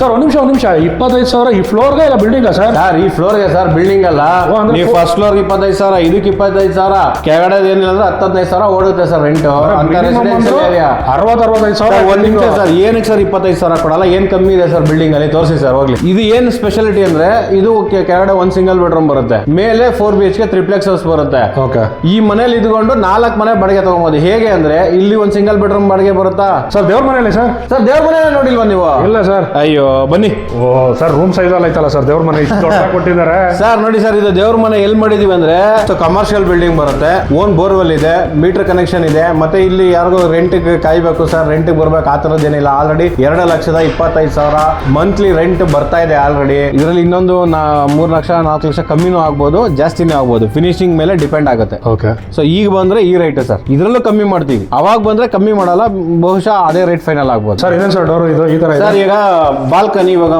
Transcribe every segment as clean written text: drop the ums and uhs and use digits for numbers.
Sir ಒಂದ್ ನಿಮಿಷ 25,000 ಈ ಫ್ಲೋರ್ಗೆ ಇಲ್ಲ ಬಿಲ್ಡಿಂಗ್ ಸರ್? ಸರ್ ಈ ಫ್ಲೋರ್ಗೆ ಸರ್, ಬಿಲ್ಡಿಂಗ್ ಅಲ್ಲ. ನೀವು ಫಸ್ಟ್ ಫ್ಲೋರ್ 25,000, ಇದಕ್ಕೆ 25,000, ಕೆಳಗಡೆ ಏನಿಲ್ಲ ಅಂದ್ರೆ 10-15,000 ಓಡುತ್ತೆ ಸರ್ ರೆಂಟ್. 60-65,000. ಒಂದ್ ನಿಮಿಷ ಸರ್, ಏನಕ್ಕೆ ಸರ್ 25,000 ಕೊಡಲ್ಲ? ಏನ್ ಕಮ್ಮಿ ಇದೆ ಸರ್ ಬಿಲ್ಡಿಂಗ್ ಅಲ್ಲಿ? ತೋರಿಸಿ ಸರ್ ಹೋಗ್ಲಿ. ಇದು ಏನ್ ಸ್ಪೆಷಾಲಿಟಿ ಅಂದ್ರೆ ಇದು ಕೆಳಗಡೆ 1 ಸಿಂಗಲ್ ಬೆಡ್ರೂಮ್ ಬರುತ್ತೆ, ಮೇಲೆ 4 BHK ಟ್ರಿಪ್ಲೆಕ್ಸ್ ಹೌಸ್ ಬರುತ್ತೆ. ಈ ಮನೇಲಿ ಇದ್ಕೊಂಡು 4 ಮನೆ ಬಾಡಿಗೆ ತಗೊಂಬೋದು. ಹೇಗೆ ಅಂದ್ರೆ ಇಲ್ಲಿ 1 ಸಿಂಗಲ್ ಬೆಡ್ರೂಮ್ ಬಾಡಿಗೆ ಬರುತ್ತಾ ಸರ್? ದೇವ್ರ ಮನೆಯಲ್ಲಿ ಸರ್? ಸರ್ ದೇವ್ರ ಮನೆ ನೋಡಿಲ್ವಾ ನೀವು? ಇಲ್ಲ ಸರ್. ಅಯ್ಯೋ ಬನ್ನಿ. ಓ ಸರ್, ರೂಮ್ ಸೈಜ್ ಅಲ್ಲಿ ಐತಲ್ಲ ಸರ್ ದೇವ್ರ ಮನೆ, ಇಷ್ಟು ದೊಡ್ಡ ಕೊಟ್ಟಿದ್ದಾರೆ ಸರ್. ನೋಡಿ ಸರ್, ಇದು ದೇವ್ರ ಮನೆ ಎಲ್ಲಿ ಮಾಡಿದೀವಿ ಅಂದ್ರೆ ಕಮರ್ಷಿಯಲ್ ಬಿಲ್ಡಿಂಗ್ ಬರುತ್ತೆ, ಓನ್ ಬೋರ್ವೆಲ್ ಇದೆ, ಮೀಟರ್ ಕನೆಕ್ಷನ್ ಇದೆ. ಮತ್ತೆ ಇಲ್ಲಿ ಯಾರಿಗೂ ರೆಂಟ್ ಕಾಯ್ಬೇಕು ಸರ್, ರೆಂಟ್ ಬರ್ಬೇಕು ಆ ತರದ್ದೇನಿಲ್ಲ. ಆಲ್ರೆಡಿ 2,25,000 ಮಂತ್ಲಿ ರೆಂಟ್ ಬರ್ತಾ ಇದೆ ಆಲ್ರೆಡಿ. ಇದರಲ್ಲಿ ಇನ್ನೊಂದು 3 ಲಕ್ಷ 4 ಲಕ್ಷ ಕಮ್ಮಿನೂ ಆಗ್ಬೋದು, ಜಾಸ್ತಿನೇ ಆಗ್ಬೋದು, ಫಿನಿಶಿಂಗ್ ಮೇಲೆ ಡಿಪೆಂಡ್ ಆಗುತ್ತೆ. ಓಕೆ. ಸೊ ಈಗ ಬಂದ್ರೆ ಈ ರೇಟ್ ಸರ್, ಇದ್ರಲ್ಲೂ ಕಮ್ಮಿ ಮಾಡ್ತೀವಿ. ಅವಾಗ ಬಂದ್ರೆ ಕಮ್ಮಿ ಮಾಡಲ್ಲ, ಬಹುಶಃ ಅದೇ ರೇಟ್ ಫೈನಲ್ ಆಗ್ಬೋದು ಸರ್. ಇದೇನು ಸರ್ ಡೋರ್ ಇದು ಈ ತರ ಸರ್? ಈಗ ಬಾಲ್ಕನಿ ಇವಾಗ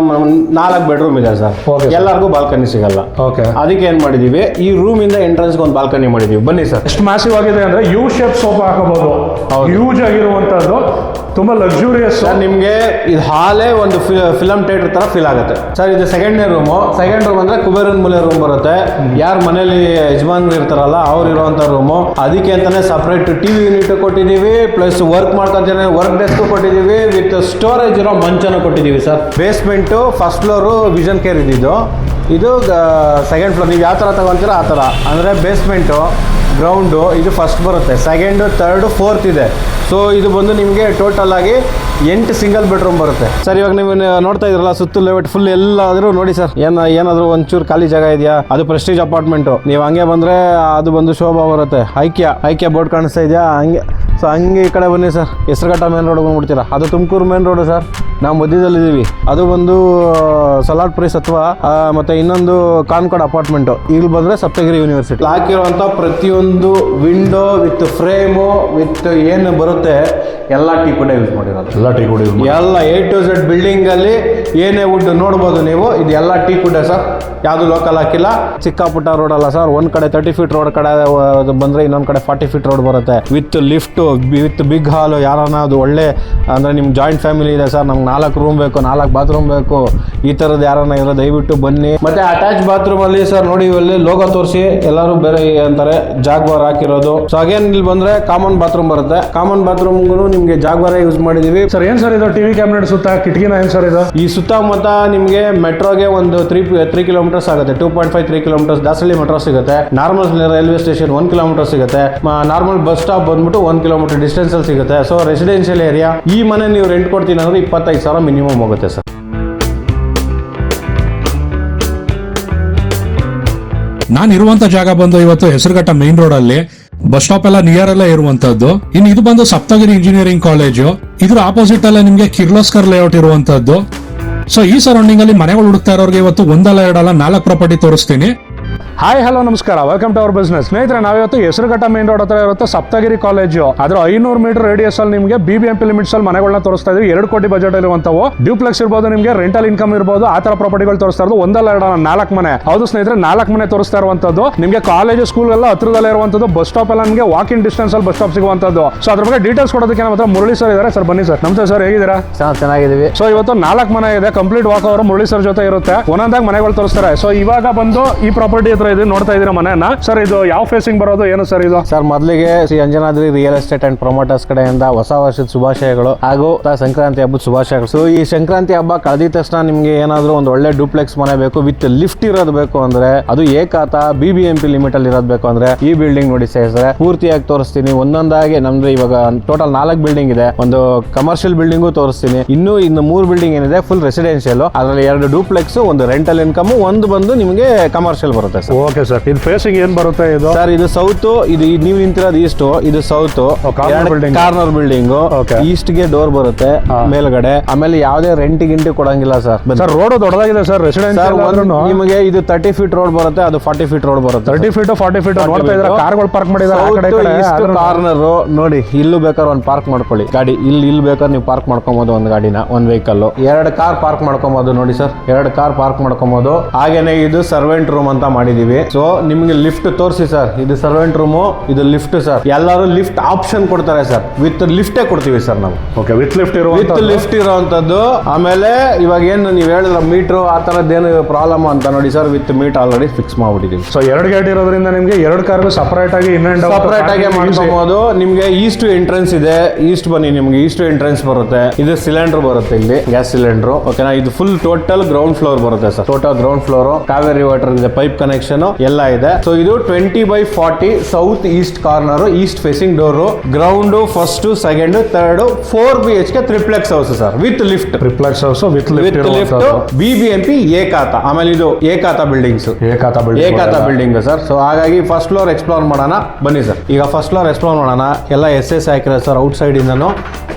4 ಬೆಡ್ರೂಮ್ ಇದೆ ಸರ್, ಎಲ್ಲರಿಗೂ ಬಾಲ್ಕನಿ ಸಿಗಲ್ಲ. ಅದಕ್ಕೆ ಏನ್ ಮಾಡಿದೀವಿ, ಈ ರೂಮ್ ಇಂದ ಎಂಟ್ರೆನ್ಸ್ ಒಂದು ಬಾಲ್ಕನಿ ಮಾಡಿದೀವಿ. ಬನ್ನಿ ಸರ್. ಎಷ್ಟು ಮ್ಯಾಸಿವ್ ಆಗಿದೆ ಅಂದ್ರೆ ಯು ಶೇಪ್ ಸೋಫಾ ಹಾಕಬಹುದು, ಯೂಜ್ ಆಗಿರುವಂತದ್ದು, ತುಂಬಾ ಲಕ್ಸುರಿಯಸ್. ಸರ್ ನಿಮ್ಗೆ ಇದು ಹಾಲೇ ಒಂದು ಫಿಲಂ ಥಿಯೇಟರ್ ತರ ಫೀಲ್ ಆಗುತ್ತೆ ಸರ್. ಇದು ಸೆಕೆಂಡ್ ರೂಮ್ ಅಂದ್ರೆ ಕುಬೇರನ್ ಮೂಲೆ ರೂಮ್ ಬರುತ್ತೆ. ಯಾರು ಮನೇಲಿ ಯಜಮಾನ್ ಇರ್ತಾರಲ್ಲ ಅವ್ರು ಇರುವಂತ ರೂಮು. ಅದಕ್ಕೆ ಅಂತಾನೆ ಸಪರೇಟ್ ಟಿವಿ ಯೂನಿಟ್ ಕೊಟ್ಟಿದೀವಿ, ಪ್ಲಸ್ ವರ್ಕ್ ಮಾಡ್ಕೊಂತಾನೆ ವರ್ಕ್ ಡೆಸ್ಕ್ ಕೊಟ್ಟಿದೀವಿ, ವಿತ್ ಸ್ಟೋರೇಜ್ ಇರೋ ಮಂಚನ ಕೊಟ್ಟಿದೀವಿ sir. Basement first floor vision care ಇದ್ದಿದ್ದು, ಇದು ಸೆಕೆಂಡ್ ಫ್ಲೋರ್. ನೀವು ಯಾವ ತರ ತಗೊಂತೀರ ಆ ತರ. ಅಂದ್ರೆ ಬೇಸ್ಮೆಂಟು, ಗ್ರೌಂಡು ಇದು ಫಸ್ಟ್ ಬರುತ್ತೆ, ಸೆಕೆಂಡ್, ಥರ್ಡ್, ಫೋರ್ತ್ ಇದೆ. ಸೊ ಇದು ಬಂದು ನಿಮಗೆ ಟೋಟಲ್ ಆಗಿ 8 ಸಿಂಗಲ್ ಬೆಡ್ರೂಮ್ ಬರುತ್ತೆ ಸರ್. ಇವಾಗ ನೀವು ನೋಡ್ತಾ ಇದ್ರಲ್ಲ ಸುತ್ತು ಲೇಔಟ್ ಫುಲ್ ಎಲ್ಲಾದ್ರೂ ನೋಡಿ ಸರ್, ಏನಾದ್ರು ಒಂಚೂರು ಖಾಲಿ ಜಾಗ ಇದೆಯಾ? ಅದು ಪ್ರೆಸ್ಟೀಜ್ ಅಪಾರ್ಟ್ಮೆಂಟ್. ನೀವು ಹಂಗೆ ಬಂದ್ರೆ ಅದು ಬಂದು ಶೋಭಾ ಬರುತ್ತೆ. ಐಕ್ಯ ಬೋರ್ಡ್ ಕಾಣಿಸ್ತಾ ಇದೆಯಾ? ಹಂಗೆ. ಸೊ ಹಂಗೆ ಈ ಕಡೆ ಬನ್ನಿ ಸರ್, ಹೆಸರುಘಟ್ಟ ಮೇನ್ ರೋಡ್ ಬಂದ್ಬಿಡ್ತೀರಾ. ಅದು ತುಮಕೂರು ಮೇನ್ ರೋಡ್ ಸರ್, ನಾವು ಮಧ್ಯದಲ್ಲಿದ್ದೀವಿ. ಅದು ಬಂದು ಸಲಾಟ್ಪುರಿ ಸತ್ವ, ಮತ್ತೆ ಇನ್ನೊಂದು ಕಾನ್ಕಾಡ್ ಅಪಾರ್ಟ್ಮೆಂಟ್. ಇಲ್ಲಿ ಬಂದ್ರೆ ಸಪ್ತಗಿರಿ ಯೂನಿವರ್ಸಿಟಿ. ಹಾಕಿರುವಂತ ಪ್ರತಿಯೊಂದು ವಿಂಡೋ ವಿತ್ ಫ್ರೇಮು ವಿತ್ ಏನು ಬರುತ್ತೆ ಎಲ್ಲ ಟೀ ಕೂಡ ಯೂಸ್ ಮಾಡಿರೋದು. ಎಲ್ಲ A to Z ಬಿಲ್ಡಿಂಗ್ ಅಲ್ಲಿ ಏನೇ ವುಡ್ ನೋಡ್ಬೋದು ನೀವು. ಇದು ಎಲ್ಲ ಟೀ ಕೂಡ ಸರ್, ಯಾವುದು ಲೋಕಲ್ ಹಾಕಿಲ್ಲ. ಚಿಕ್ಕಪುಟ್ಟ ರೋಡ್ ಅಲ್ಲ ಸರ್. ಒಂದ್ ಕಡೆ 30 ಫೀಟ್ ರೋಡ್ ಕಡೆ ಬಂದ್ರೆ ಇನ್ನೊಂದ್ ಕಡೆ 40 ಫೀಟ್ ರೋಡ್ ಬರುತ್ತೆ, with lift, with big hall. ಯಾರನ್ನ ಅದು ಒಳ್ಳೆ ಅಂದ್ರೆ ನಿಮ್ ಜಾಯಿಂಟ್ ಫ್ಯಾಮಿಲಿ ಇದೆ ಸರ್, ನಮ್ಗೆ 4 ರೂಮ್ ಬೇಕು, 4 ಬಾತ್ರೂಮ್ ಬೇಕು, ಈ ತರದ್ ಯಾರನ್ನ ಇರೋ ದಯವಿಟ್ಟು ಬನ್ನಿ. ಮತ್ತೆ ಅಟ್ಯಾಚ್ ಬಾತ್ರೂಮ್ ಅಲ್ಲಿ ಸರ್ ನೋಡಿ, ಇಲ್ಲಿ ಲೋಗೋ ತೋರಿಸಿ ಎಲ್ಲರೂ ಬೇರೆ ಅಂತಾರೆ, ಜಾಗ್ವಾರ್ ಹಾಕಿರೋದು. ಸೊ ಅಗೇನ್ ಇಲ್ಲಿ ಬಂದ್ರೆ ಕಾಮನ್ ಬಾತ್ರೂಮ್ ಬರುತ್ತೆ. ಕಾಮನ್ ಬಾತ್ರೂಮ್ ನಿಮ್ಗೆ ಜಾಗ್ವಾರೇ ಯೂಸ್ ಮಾಡಿದೀವಿ ಸರ್. ಏನ್ ಸರ್ ಇದು ಟಿವಿ ಕ್ಯಾಬಿನೆಟ್ ಸುತ್ತ ಕಿಟಕಿನ ಏನ್ ಸರ್ ಇದು? ಈ ಸುತ್ತಮುತ್ತ ನಿಮ್ಗೆ ಮೆಟ್ರೋಗೆ ಒಂದು 3 ಕಿಲೋಮೀಟರ್ಸ್ ಆಗುತ್ತೆ, 2.5-3 ಕಿಲೋಮೀಟರ್ಸ್. ದಾಸಹಳ್ಳಿ ಮೆಟ್ರೋ ಸಿಗುತ್ತೆ. ನಾರ್ಮಲ್ ರೈಲ್ವೆ ಸ್ಟೇಷನ್ 1 ಕಿಲೋಮೀಟರ್ ಸಿಗುತ್ತೆ. ನಾರ್ಮಲ್ ಬಸ್ ಸ್ಟಾಪ್ ಬಂದ್ಬಿಟ್ಟು 1 ಕಿಲೋಮೀಟರ್ ಡಿಸ್ಟೆನ್ಸ್ ಅಲ್ಲಿ ಸಿಗುತ್ತೆ. So residential area. ಈ ಮನೆ ನೀವು ರೆಂಟ್ ಕೊಡ್ತೀನಿ ಅಂದ್ರೆ 25,000 ಮಿನಿಮಮ್ ಹೋಗುತ್ತೆ ಸರ್. ನಾನು ಇರುವಂತ ಜಾಗ ಬಂದು ಇವತ್ತು ಹೆಸರುಘಟ್ಟ ಮೇನ್ ರೋಡ್ ಅಲ್ಲಿ ಬಸ್ ಸ್ಟಾಪ್ ಎಲ್ಲ ನಿಯರ್ ಎಲ್ಲ ಇರುವಂತದ್ದು. ಇನ್ನು ಇದು ಬಂದು ಸಪ್ತಗಿರಿ ಇಂಜಿನಿಯರಿಂಗ್ ಕಾಲೇಜು. ಇದ್ರ ಆಪೋಸಿಟ್ ಅಲ್ಲ ನಿಮ್ಗೆ ಕಿರ್ಲೋಸ್ಕರ್ ಲೇಔಟ್ ಇರುವಂತದ್ದು. ಸೊ ಈ ಸರೌಂಡಿಂಗ್ ಅಲ್ಲಿ ಮನೆಗಳು ಹುಡುಕ್ತಾ ಇರೋರಿಗೆ ಇವತ್ತು 1 ಅಲ್ಲ 2 ಅಲ್ಲ 4 ಪ್ರಾಪರ್ಟಿ ತೋರಿಸ್ತೀನಿ. ಹಾಯ್ ಹಲೋ ನಮಸ್ಕಾರ, ವೆಲ್ಕಮ್ ಟು ಅವರ್ ಬಿಸ್ನೆಸ್. ಸ್ನೇಹಿತರೆ, ನಾವಿವತ್ತು ಹೆಸರುಘಟ್ಟ ಮೇನ್ ರೋಡ್ ಹತ್ರ ಇರುತ್ತೆ ಸಪ್ತಗಿರಿ ಕಾಲೇಜು. ಅದ್ರ 500 ಮೀಟರ್ ರೇಡಿಯಸ್ ಅಲ್ಲಿ ನಿಮಗೆ BBMP ಲಿಮಿಟ್ಸ್ ಅಲ್ಲಿ ಮನೆಗಳನ್ನ ತೋರಿಸ್ತಾ ಇದೀವಿ. 2 ಕೋಟಿ ಬಜೆಟ್ ಇರುವಂತವು ಡ್ಯೂಪ್ಲೆಕ್ಸ್ ಇರ್ಬೋದು, ನಿಮಗೆ ರೆಂಟಲ್ ಇನ್ಕಮ್ ಇರ್ಬೋದು, ಆ ತರ ಪ್ರಾಪರ್ಟಿಗಳು ತೋರಿಸ್ತಾ ಇರೋದು. 1 ಅಲ್ಲ 2 ಅಲ್ಲ 4 ಮನೆ. ಹೌದು ಸ್ನೇಹಿತರೆ, 4 ಮನೆ ತೋರಿಸ್ತಾ ಇರುವಂತದ್ದು. ನಿಮಗೆ ಕಾಲೇಜು ಸ್ಕೂಲ್ ಎಲ್ಲ ಹತ್ರದಲ್ಲೇ ಇರುವಂತದ್ದು. ಬಸ್ ಸ್ಟಾಪ್ ಎಲ್ಲ ನಿಮಗೆ ವಾಕ್ ಇನ್ ಡಿಸ್ಟೆನ್ಸ್ ಅಲ್ಲಿ ಬಸ್ ಸ್ಟಾಪ್ ಸಿಗುವಂತದ್ದು. ಸೊ ಅದ್ರ ಬಗ್ಗೆ ಡೀಟೇಲ್ಸ್ ಕೊಡೋದಕ್ಕೆ ನಮ್ಮ ಹತ್ರ ಮುರಳಿ ಸರ್ ಇದ್ದಾರೆ. ಸರ್ ಬನ್ನಿ ಸರ್. ನಮಸ್ತೆ ಸರ್, ಹೇಗಿದ್ದೀರಾ? ಚೆನ್ನಾಗಿದ್ದೀವಿ. ಸೊ ಇವತ್ತು 4 ಮನೆ ಇದೆ, ಕಂಪ್ಲೀಟ್ ವಾಕ್ ಅವರು ಮುರಳಿ ಸರ್ ಜೊತೆ ಇರುತ್ತೆ. ಒಂದೊಂದಾಗಿ ಮನೆಗಳು ತೋರಿಸ್ತಾರೆ. ಸೊ ಇವಾಗ ಬಂದು ಈ ಪ್ರಾಪರ್ಟಿ ಹತ್ರ ಇದೆ, ನೋಡ್ತಾ ಇದ್ದೀರಾ ಮನೆಯನ್ನ. ಸರ್ ಇದು ಯಾವ ಫೇಸಿಂಗ್ ಬರೋದು, ಏನು ಸರ್ ಇದು? ಸರ್ ಮೊದಲಿಗೆ Shri Anjanadri real estate and promoters ಕಡೆಯಿಂದ ಹೊಸ ವರ್ಷದ ಶುಭಾಶಯಗಳು ಹಾಗೂ ಸಂಕ್ರಾಂತಿ ಹಬ್ಬದ ಶುಭಾಶಯಗಳು. ಸೊ ಈ ಸಂಕ್ರಾಂತಿ ಹಬ್ಬ ಕಳೆದ ತಕ್ಷಣ ನಿಮ್ಗೆ ಏನಾದ್ರು ಒಂದು ಒಳ್ಳೆ ಡೂಪ್ಲೆಕ್ಸ್ ಮನೆ ಬೇಕು, ವಿತ್ ಲಿಫ್ಟ್ ಇರೋದು ಬೇಕು ಅಂದ್ರೆ, ಅದು ಏಕಾತ BBMP ಲಿಮಿಟ್ ಅಲ್ಲಿ ಇರೋದು ಬೇಕು ಅಂದ್ರೆ ಈ ಬಿಲ್ಡಿಂಗ್ ನೋಡಿ ಸರ್, ಪೂರ್ತಿಯಾಗಿ ತೋರಿಸ್ತೀನಿ ಒಂದೊಂದಾಗಿ. ನಮ್ದು ಇವಾಗ ಟೋಟಲ್ 4 ಬಿಲ್ಡಿಂಗ್ ಇದೆ. ಒಂದು ಕಮರ್ಷಿಯಲ್ ಬಿಲ್ಡಿಂಗು ತೋರಿಸ್ತೀನಿ. ಇನ್ನು 3 ಬಿಲ್ಡಿಂಗ್ ಏನಿದೆ ಫುಲ್ ರೆಸಿಡೆನ್ಷಿಯಲ್. ಅದರಲ್ಲಿ 2 ಡೂಪ್ಲೆಕ್ಸ್, ಒಂದು ರೆಂಟಲ್ ಇನ್ಕಮ್, ಒಂದು ಬಂದು ನಿಮಗೆ ಕಮರ್ಷಿಯಲ್ ಬರುತ್ತೆ ಸರ್. ಓಕೆ ಸರ್, ಇದು ಫೇಸಿಂಗ್ ಏನ್ ಬರುತ್ತೆ ಇದು? ಸರ್ ಇದು ಸೌತ್, ಇದು ನೀವು ನಿಂತಿರೋದು ಈಸ್ಟ್, ಇದು ಸೌತ್. Corner building. ಈಸ್ಟ್ ಗೆ ಡೋರ್ ಬರುತ್ತೆ ಮೇಲ್ಗಡೆ. ಆಮೇಲೆ ಯಾವುದೇ ರೆಂಟ್ ಗಿಂಟಿ ಕೊಡಂಗಿಲ್ಲ ಸರ್. ಸರ್ ರೋಡ್ ದೊಡ್ಡದಾಗಿದೆ ಸರ್, ರೆಸಿಡೆನ್ಷಿಯಲ್. ನಿಮಗೆ ಇದು 30 ಫೀಟ್ ರೋಡ್ ಬರುತ್ತೆ, ಅದು 40 ಫೀಟ್ ರೋಡ್ ಬರುತ್ತೆ. 30 ಫೀಟ್ 40 ಫೀಟ್ ನೋಡ್ತಾ ಇದ್ರೆ ಕಾರ್ಗಳು ಪಾರ್ಕ್ ಮಾಡಿದ್ದಾರೆ. ಕಾರ್ನರ್ ನೋಡಿ, ಇಲ್ಲೂ ಬೇಕಾದ್ರೆ ಒಂದು ಪಾರ್ಕ್ ಮಾಡ್ಕೊಳ್ಳಿ ಗಾಡಿ. ಇಲ್ಲಿ ಬೇಕಾದ್ರೆ ನೀವು ಪಾರ್ಕ್ ಮಾಡ್ಕೊಬಹುದು ಒಂದು ಗಾಡಿನ, ಒಂದು ವೆಹಿಕಲ್. 2 ಕಾರ್ ಪಾರ್ಕ್ ಮಾಡ್ಕೊಬಹುದು ನೋಡಿ ಸರ್, 2 ಕಾರ್ ಪಾರ್ಕ್ ಮಾಡ್ಕೊಬಹುದು. ಹಾಗೇನೆ ಇದು ಸರ್ವೆಂಟ್ ರೂಮ್ ಅಂತ ಮಾಡಿ ಮಾಡಿದೀವಿ. ಸೊ ನಿಮ್ಗೆ ಲಿಫ್ಟ್ ತೋರಿಸಿ ಸರ್, ಇದು ಸರ್ವೆಂಟ್ ರೂಮು, ಇದು ಲಿಫ್ಟ್ ಸರ್. ಎಲ್ಲರೂ ಲಿಫ್ಟ್ ಆಪ್ಷನ್ ಕೊಡ್ತಾರೆ ಸರ್, ವಿತ್ ಲಿಫ್ಟೇ ಕೊಡ್ತೀವಿ ಸರ್ ನಾವು. Okay, with lift with lift ಇರೋವಂಥದ್ದು. ಆಮೇಲೆ ಇವಾಗ ಏನು ನೀವು ಹೇಳಿದ್ರ ಮೀಟ್ರು ಆ ಥರದ್ದೇನು ಪ್ರಾಬ್ಲಮ್ ಅಂತ ನೋಡಿ sir, with meet already fix ಮಾಡ್ಬಿಟ್ಟಿದ್ದೀವಿ. ಸೊ 2 ಗೇಟ್ ಇರೋದ್ರಿಂದ ನಿಮ್ಗೆ 2 ಕಾರ್ಗೂ ಸಪರೇಟ್ ಆಗಿ ಇನ್ ಅಂಡ್ ಸಪರೇಟ್ ಆಗಿ ಮಾಡ್ಕೊಬಹುದು. ನಿಮ್ಗೆ ಈಸ್ಟ್ ಎಂಟ್ರೆನ್ಸ್ ಇದೆ, ಈಸ್ಟ್ ಬನ್ನಿ, ನಿಮ್ಗೆ ಈಸ್ಟ್ ಎಂಟ್ರೆನ್ಸ್ ಬರುತ್ತೆ. ಇದು ಸಿಲಿಂಡರ್ ಬರುತ್ತೆ, ಇಲ್ಲಿ ಗ್ಯಾಸ್ ಸಿಲಿಂಡರ್. ಓಕೆನಾ, ಇದು ಫುಲ್ ಟೋಟಲ್ ಗ್ರೌಂಡ್ ಫ್ಲೋರ್ ಬರುತ್ತೆ sir. Total ground floor, Kaveri water ಇದೆ, ಪೈಪ್ ಕನೆಕ್ಷನ್ ಎಲ್ಲ ಇದೆ. ಸೊ ಇದು 20/40 south east corner, east facing door. Ground first, second, third, 4 BHK triplex house sir, with lift. Triplex house with lift, BBMP ಏಕಾತ. ಆಮೇಲೆ ಇದು ಏಕಾತ buildings, ಏಕಾತ ಬಿಲ್ಡಿಂಗ್ ಸರ್. ಸೊ ಹಾಗಾಗಿ ಫಸ್ಟ್ ಫ್ಲೋರ್ ಎಕ್ಸ್ಪ್ಲೋರ್ ಮಾಡೋಣ ಬನ್ನಿ ಸರ್. ಈಗ ಫಸ್ಟ್ ಫ್ಲೋರ್ ಎಕ್ಸ್ಪ್ಲೋರ್ ಮಾಡೋಣ. ಎಲ್ಲ SS ಹಾಕಿರೋದು ಸರ್ ಔಟ್ ಸೈಡ್ ಇಂದನು.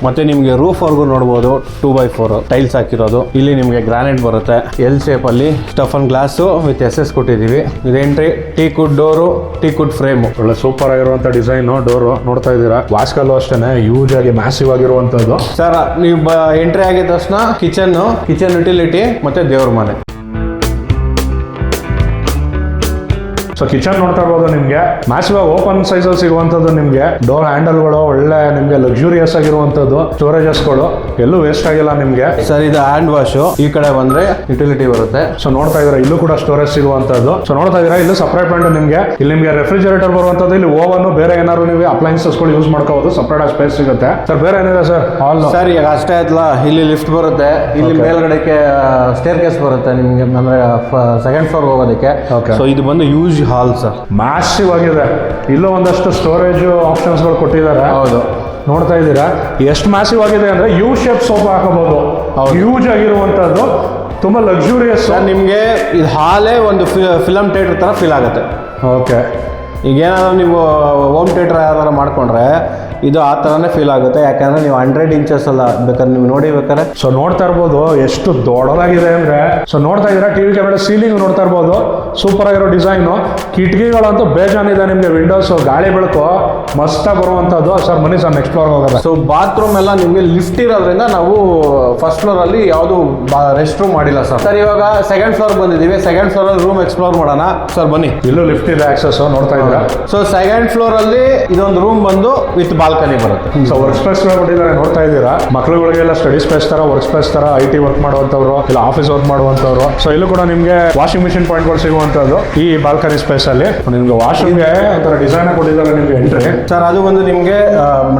ಮತ್ತೆ ನಿಮಗೆ ರೂಫ್ ವರ್ಗು ನೋಡಬಹುದು, 2x4 ಟೈಲ್ಸ್ ಹಾಕಿರೋದು. ಇಲ್ಲಿ ನಿಮಗೆ ಗ್ರಾನೈಟ್ ಬರುತ್ತೆ, ಎಲ್ ಶೇಪ್ ಅಲ್ಲಿ ಸ್ಟಫನ್ ಗ್ಲಾಸ್ ವಿತ್ SS ಕೊಟ್ಟಿದೀವಿ. ಇದು entry, teak wood door, teak wood frame. ಒಳ್ಳೆ ಸೂಪರ್ ಆಗಿರುವಂತ ಡಿಸೈನ್ ಡೋರು ನೋಡ್ತಾ ಇದ್ದೀರಾ. ವಾಸ್ಕಲ್ಲು ಅಷ್ಟೇನೆ ಯೂಸ್ ಆಗಿ ಮ್ಯಾಸಿವ್ ಆಗಿರುವಂತದ್ದು ಸರ್. ನೀವು ಎಂಟ್ರಿ ಆಗಿದ ತಕ್ಷಣ ಕಿಚನ್ ಯುಟಿಲಿಟಿ ಮತ್ತೆ ದೇವ್ರ ಮನೆ. ಸೊ ಕಿಚನ್ ನೋಡ್ತಾ ಇರ್ಬೋದು, ನಿಮ್ಗೆ ಮ್ಯಾಸಿವ್ ಓಪನ್ ಸೈಜಲ್ಲಿ ಸಿಗುವಂಥದ್ದು. ನಿಮ್ಗೆ ಡೋರ್ ಹ್ಯಾಂಡಲ್ಗಳು ಒಳ್ಳೆ ನಿಮ್ಗೆ ಲಕ್ಸುರಿಯಸ್ ಆಗಿರುವಂಥದ್ದು. ಸ್ಟೋರೇಜಸ್ಗಳು ಎಲ್ಲೂ ವೇಸ್ಟ್ ಆಗಿಲ್ಲ ನಿಮ್ಗೆ ಸರ್. ಇದು ಹ್ಯಾಂಡ್ ವಾಶ್. ಈ ಕಡೆ ಬಂದ್ರೆ ಯುಟಿಲಿಟಿ ಬರುತ್ತೆ. ಸೊ ನೋಡ್ತಾ ಇದ್ದೀರಾ, ಇಲ್ಲೂ ಕೂಡ ಸ್ಟೋರೇಜ್ ಸಿಗುವಂಥದ್ದು. ಸೊ ನೋಡ್ತಾ ಇದ್ದೀರಾ, ಇಲ್ಲೂ ಸಪ್ರೇಟ್ ಮಾಡಿ ನಿಮ್ಗೆ ಇಲ್ಲಿ ನಿಮ್ಗೆ ರೆಫ್ರಿಜರೇಟರ್ ಬರುವಂಥದ್ದು. ಇಲ್ಲಿ ಓವನ್, ಬೇರೆ ಏನಾದ್ರು ನೀವು ಅಪ್ಲೈನ್ಸಸ್ಗಳು ಯೂಸ್ ಮಾಡ್ಕೋಬಹುದು. ಸಪ್ರೇಟ್ ಆಗಿ ಸ್ಪೇಸ್ ಸಿಗುತ್ತೆ ಸರ್. ಬೇರೆ ಏನಿದೆ ಸರ್? ಹಾಲ್ ಸರ್ ಈಗ ಅಷ್ಟೇ ಆಯ್ತಲ್ಲ, ಇಲ್ಲಿ ಲಿಫ್ಟ್ ಬರುತ್ತೆ, ಇಲ್ಲಿ ಮೇಲ್ಗಡೆಗೆ ಸ್ಟೇರ್ ಕೇಸ್ ಬರುತ್ತೆ ನಿಮ್ಗೆ, ಅಂದ್ರೆ ಸೆಕೆಂಡ್ ಫ್ಲೋರ್ ಹೋಗೋದಕ್ಕೆ. ಸೊ ಇದು ಬಂದು ಯೂಸ್ ಹಾಲ್ ಸರ್, ಮ್ಯಾಸಿವ್ ಆಗಿದೆ. ಇಲ್ಲೂ ಒಂದಷ್ಟು ಸ್ಟೋರೇಜ್ ಆಪ್ಷನ್ಸ್ಗಳು ಕೊಟ್ಟಿದ್ದಾರೆ. ಹೌದು, ನೋಡ್ತಾ ಇದ್ದೀರಾ ಎಷ್ಟು ಮ್ಯಾಸಿವ್ ಆಗಿದೆ ಅಂದ್ರೆ ಯು ಶೇಪ್ ಸೋಫಾ ಹಾಕಬಹುದು. ಯೂಸ್ ಆಗಿರುವಂತದ್ದು, ತುಂಬಾ ಲಕ್ಸುರಿಯಸ್. ನಿಮ್ಗೆ ಇದು ಹಾಲೇ ಒಂದು ಫಿಲಮ್ ಥಿಯೇಟರ್ ತರ ಫೀಲ್ ಆಗುತ್ತೆ. ಓಕೆ, ಈಗ ಏನಾದ್ರು ನೀವು ಹೋಮ್ ಥಿಯೇಟರ್ ಯಾವ್ದಾರು ಮಾಡ್ಕೊಂಡ್ರೆ ಇದು ಆ ಥರನೇ ಫೀಲ್ ಆಗುತ್ತೆ. ಯಾಕಂದ್ರೆ ನೀವು 100 ಇಂಚಸ್ ಅಲ್ಲ, ಬೇಕಾದ್ರೆ ನೀವು ನೋಡಿ ಬೇಕಾದ್ರೆ. ಸೊ ನೋಡ್ತಾ ಇರ್ಬೋದು ಎಷ್ಟು ದೊಡ್ಡದಾಗಿದೆ ಅಂದ್ರೆ. ಸೊ ನೋಡ್ತಾ ಇದ್ದೀರಾ, ಟಿವಿ ಕ್ಯಾಮೆರಾ ಸೀಲಿಂಗ್ ನೋಡ್ತಾ ಇರ್ಬೋದು, ಸೂಪರ್ ಆಗಿರೋ ಡಿಸೈನು. ಕಿಟಕಿಗಳಂತೂ ಬೇಜಾನಿದೆ ನಿಮ್ಗೆ. ವಿಂಡೋಸ್, ಗಾಳಿ ಬೆಳಕು ಮಸ್ತಾಗಿ ಬರುವಂತದ್ದು ಸರ್. ಬನ್ನಿ ಸರ್, ನೆಕ್ಸ್ಟ್ ಫ್ಲೋರ್ ಹೋಗೋದು. ಸೊ ಬಾತ್ರೂಮ್ ಎಲ್ಲ ನಿಮ್ಗೆ ಲಿಫ್ಟ್ ಇರೋದ್ರಿಂದ ನಾವು ಫಸ್ಟ್ ಫ್ಲೋರ್ ಅಲ್ಲಿ ಯಾವುದು ರೆಸ್ಟ್ ರೂಮ್ ಮಾಡಿಲ್ಲ ಸರ್. ಸರ್ ಇವಾಗ ಸೆಕೆಂಡ್ ಫ್ಲೋರ್ ಬಂದಿದ್ದೀವಿ. ಸೆಕೆಂಡ್ ಫ್ಲೋರ್ ಅಲ್ಲಿ ರೂಮ್ ಎಕ್ಸ್ಪ್ಲೋರ್ ಮಾಡೋಣ ಸರ್, ಬನ್ನಿ. ಇಲ್ಲೂ ಲಿಫ್ಟ್ ಇದೆ, ಆಕ್ಸೆಸ್ ನೋಡ್ತಾ ಇದ್ದೀರಾ. ಸೊ ಸೆಕೆಂಡ್ ಫ್ಲೋರ್ ಅಲ್ಲಿ ಇದೊಂದು ರೂಮ್ ಬಂದು ವಿತ್ ಬಾಲ್ಕನಿ ಬರುತ್ತೆ. ಸೊ ವರ್ಕ್ ಸ್ಪೇಸ್ ಕೊಟ್ಟಿದ್ದಾರೆ, ನೋಡ್ತಾ ಇದ್ದೀರಾ. ಮಕ್ಕಳುಗಳಿಗೆಲ್ಲ ಸ್ಟಡಿ ಸ್ಪೇಸ್ ತರ, ವರ್ಕ್ ಸ್ಪೇಸ್ ತರ, IT ವರ್ಕ್ ಮಾಡುವಂತವ್ರು, ಇಲ್ಲ ಆಫೀಸ್ ವರ್ಕ್ ಮಾಡುವಂತವ್ರು. ಸೊ ಇಲ್ಲೂ ಕೂಡ ನಿಮ್ಗೆ ವಾಷಿಂಗ್ ಮಿಷಿನ್ ಪಾಯಿಂಟ್ಗಳು ಸಿಗುವಂತದ್ದು ಈ ಬಾಲ್ಕನಿ ಸ್ಪೇಸ್ ಅಲ್ಲಿ. ನಿಮ್ಗೆ ವಾಶ್ರೂಮ್ಗೆ ಒಂಥರ ಡಿಸೈನ್ ಕೊಟ್ಟಿದ್ದಾರೆ ನಿಮ್ಗೆ ಎಂಟ್ರಿ. ಸರ್ ಅದು ಒಂದು ನಿಮ್ಗೆ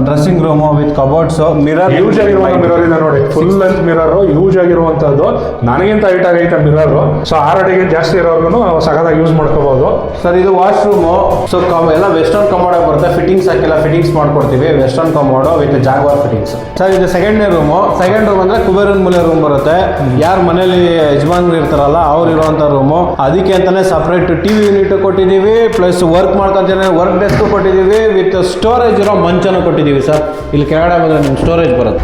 dressing room with cupboards, mirror use ಆಗಿರುವ ಮಿರರ್ ಇದೆ ನೋಡಿ, ಫುಲ್ ಲೆಂತ್ ಮಿರರ್ ಯೂಸ್ ಆಗಿರುವಂತದ್ದು. ನನಗಿಂತ ಹೈಟ್ ಆಗೈತೆ ಮಿರರ್. ಸೊ 6 ಅಡಿಗೆ ಜಾಸ್ತಿ ಇರೋರ್ಗು ಸಗದಾಗಿ ಯೂಸ್ ಮಾಡ್ಕೋಬಹುದು ಸರ್. ಇದು ವಾಶ್ರೂಮ್. ಸೊ ಎಲ್ಲ ವೆಸ್ಟರ್ನ್ ಕಮೋಡ್ ಬರುತ್ತೆ, ಫಿಟ್ಟಿಂಗ್ಸ್ ಹಾಕಿಲ್ಲ, ಫಿಟ್ಟಿಂಗ್ಸ್ ಮಾಡ್ಕೊಡ್ತೀವಿ. Western commode with Jaguar fittings. Sir ಇದು ಸೆಕೆಂಡ್ ರೂಮು. ಸೆಕೆಂಡ್ ರೂಮ್ ಅಂದ್ರೆ ಕುಬೇರನ್ ಮೂಲೆ ರೂಮ್ ಬರುತ್ತೆ. ಯಾರು ಮನೇಲಿ ಯಜಮಾನ್ರು ಇರ್ತಾರಲ್ಲ ಅವ್ರು ಇರುವಂತ ರೂಮು. ಅದಕ್ಕೆ ಅಂತಾನೆ ಸಪರೇಟ್ TV ಯೂನಿಟ್ ಕೊಟ್ಟಿದ್ದೀವಿ, ಪ್ಲಸ್ ವರ್ಕ್ ಮಾಡ್ಕೊಂತಾನೆ ವರ್ಕ್ ಡೆಸ್ಕ್ ಕೊಟ್ಟಿದ್ದೀವಿ, ವಿತ್ ಸ್ಟೋರೇಜ್ ಇರೋ ಮಂಚನೂ ಕೊಟ್ಟಿದ್ದೀವಿ ಸರ್. ಇಲ್ಲಿ ಕೆಳಗಡೆ ಬಂದ್ರೆ ನಿಮ್ಗೆ ಸ್ಟೋರೇಜ್ ಬರುತ್ತೆ.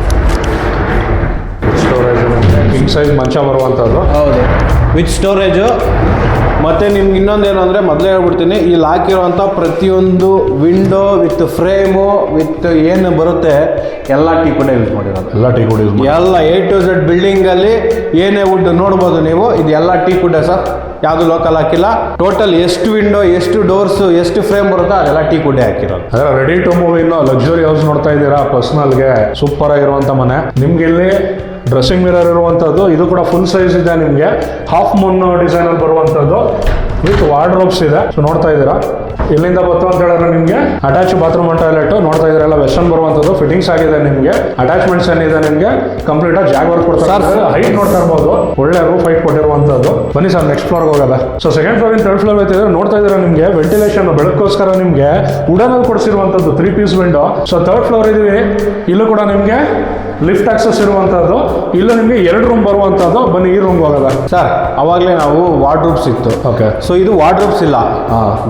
ಸ್ಟೋರೇಜ್ ಕಿಂಗ್ ಸೈಜ್ ಮಂಚ ಬರುವಂತದ್ದು. ಹೌದು, ವಿತ್ ಸ್ಟೋರೇಜು. ಮತ್ತು ನಿಮ್ಗೆ ಇನ್ನೊಂದೇನು ಅಂದರೆ, ಮೊದಲೇ ಹೇಳ್ಬಿಡ್ತೀನಿ, ಇಲ್ಲಿ ಹಾಕಿರುವಂಥ ಪ್ರತಿಯೊಂದು ವಿಂಡೋ ವಿತ್ ಫ್ರೇಮು ವಿತ್ ಏನು ಬರುತ್ತೆ ಎಲ್ಲ ಟೀಕುಡ್ ಯೂಸ್ ಮಾಡಿರೋದು. ಎಲ್ಲ ಟೀಕುಡ್ ಯೂಸ್ ಮಾಡಿ, ಎಲ್ಲ A to Z ಬಿಲ್ಡಿಂಗಲ್ಲಿ ಏನೇ ವುಡ್ ನೋಡ್ಬೋದು ನೀವು. ಇದು ಎಲ್ಲ ಟೀಕುಡ್ಡೆ ಸರ್, ಯಾವುದು ಲೋಕಲ್ ಹಾಕಿಲ್ಲ. ಟೋಟಲ್ ಎಷ್ಟು ವಿಂಡೋ, ಎಷ್ಟು ಡೋರ್ಸ್, ಎಷ್ಟು ಫ್ರೇಮ್ ಬರುತ್ತೋ ಅದೆಲ್ಲ ಟೀಕುಡ್ಡೆ ಹಾಕಿರೋದು. ಅದರ ರೆಡಿ ಟು ಮೂವ್ ಇನ್ನು ಲಕ್ಸುರಿ ಹೌಸ್ ನೋಡ್ತಾ ಇದ್ದೀರಾ. ಪರ್ಸನಲ್ಗೆ ಸೂಪರ್ ಆಗಿರುವಂಥ ಮನೆ. ನಿಮ್ಗೆ ಇಲ್ಲಿ ಡ್ರೆಸ್ಸಿಂಗ್ ಮಿರರ್ ಇರುವಂಥದ್ದು. ಇದು ಕೂಡ ಫುಲ್ ಸೈಜ್ ಇದೆ ನಿಮಗೆ. ಹಾಫ್ ಮೂನ್ ಡಿಸೈನಲ್ಲಿ ಬರುವಂಥದ್ದು ವಿತ್ ವಾರ್ಡ್ರೋಬ್ಸ್ ಇದೆ. ಸೊ ನೋಡ್ತಾ ಇದ್ದೀರಾ, ಇಲ್ಲಿಂದ ಬತ್ತು ಅಂತ ಹೇಳಿದ್ರೆ ನಿಮಗೆ ಅಟ್ಯಾಚ್ ಬಾತ್ರೂಮ್ ಅಂಡ್ ಟಾಯ್ಲೆಟ್ ನೋಡ್ತಾ ಇದ್ರೆ ಎಲ್ಲ ವೆಸ್ಟರ್ನ್ ಬರುವಂಥದ್ದು. ಫಿಟ್ಟಿಂಗ್ಸ್ ಆಗಿದೆ ನಿಮಗೆ. ಅಟ್ಯಾಚ್ಮೆಂಟ್ಸ್ ಏನಿದೆ ನಿಮಗೆ ಕಂಪ್ಲೀಟ್ ಆಗಿ ಜಾಗ್ ವರ್ಕ್ ಕೊಡ್ತಾರೆ. ಹೈಟ್ ನೋಡ್ತಾ ಇರ್ಬೋದು, ಒಳ್ಳೆ ರೂಫ್ ಹೈಟ್ ಕೊಟ್ಟಿರುವಂಥದ್ದು. ಬನ್ನಿ ಸರ್, ನೆಕ್ಸ್ಟ್ ಫ್ಲೋರ್ ಹೋಗೋದ. ಸೊ ಸೆಕೆಂಡ್ ಫ್ಲೋರ್ ಇಂದ ಥರ್ಡ್ ಫ್ಲೋರ್ ಹೋಗ್ತಿದ್ರೆ ನೋಡ್ತಾ ಇದ್ರೆ ನಿಮಗೆ ವೆಂಟಿಲೇಷನ್ ಬೆಳಕೋಸ್ಕರ ನಿಮಗೆ ವುಡನಲ್ಲಿ ಕೊಡಿಸಿರುವಂಥದ್ದು 3 piece window. So third floor ಇದೀವಿ. ಇಲ್ಲೂ ಕೂಡ ನಿಮಗೆ ಲಿಫ್ಟ್ ಆಕ್ಸೆಸ್ ಇರುವಂಥದ್ದು. ಇಲ್ಲೂ ನಿಮಗೆ 2 ರೂಮ್ ಬರುವಂಥದ್ದು. ಬನ್ನಿ ಈ ರೂಮ್ ಹೋಗೋದ ಸರ್. ಅವಾಗಲೇ ನಾವು ವಾರ್ಡ್ರೋಬ್ಸ್ ಇತ್ತು. ಓಕೆ. ಸೊ ಇದು ವಾರ್ಡ್ರೋಬ್ಸ್ ಇಲ್ಲ,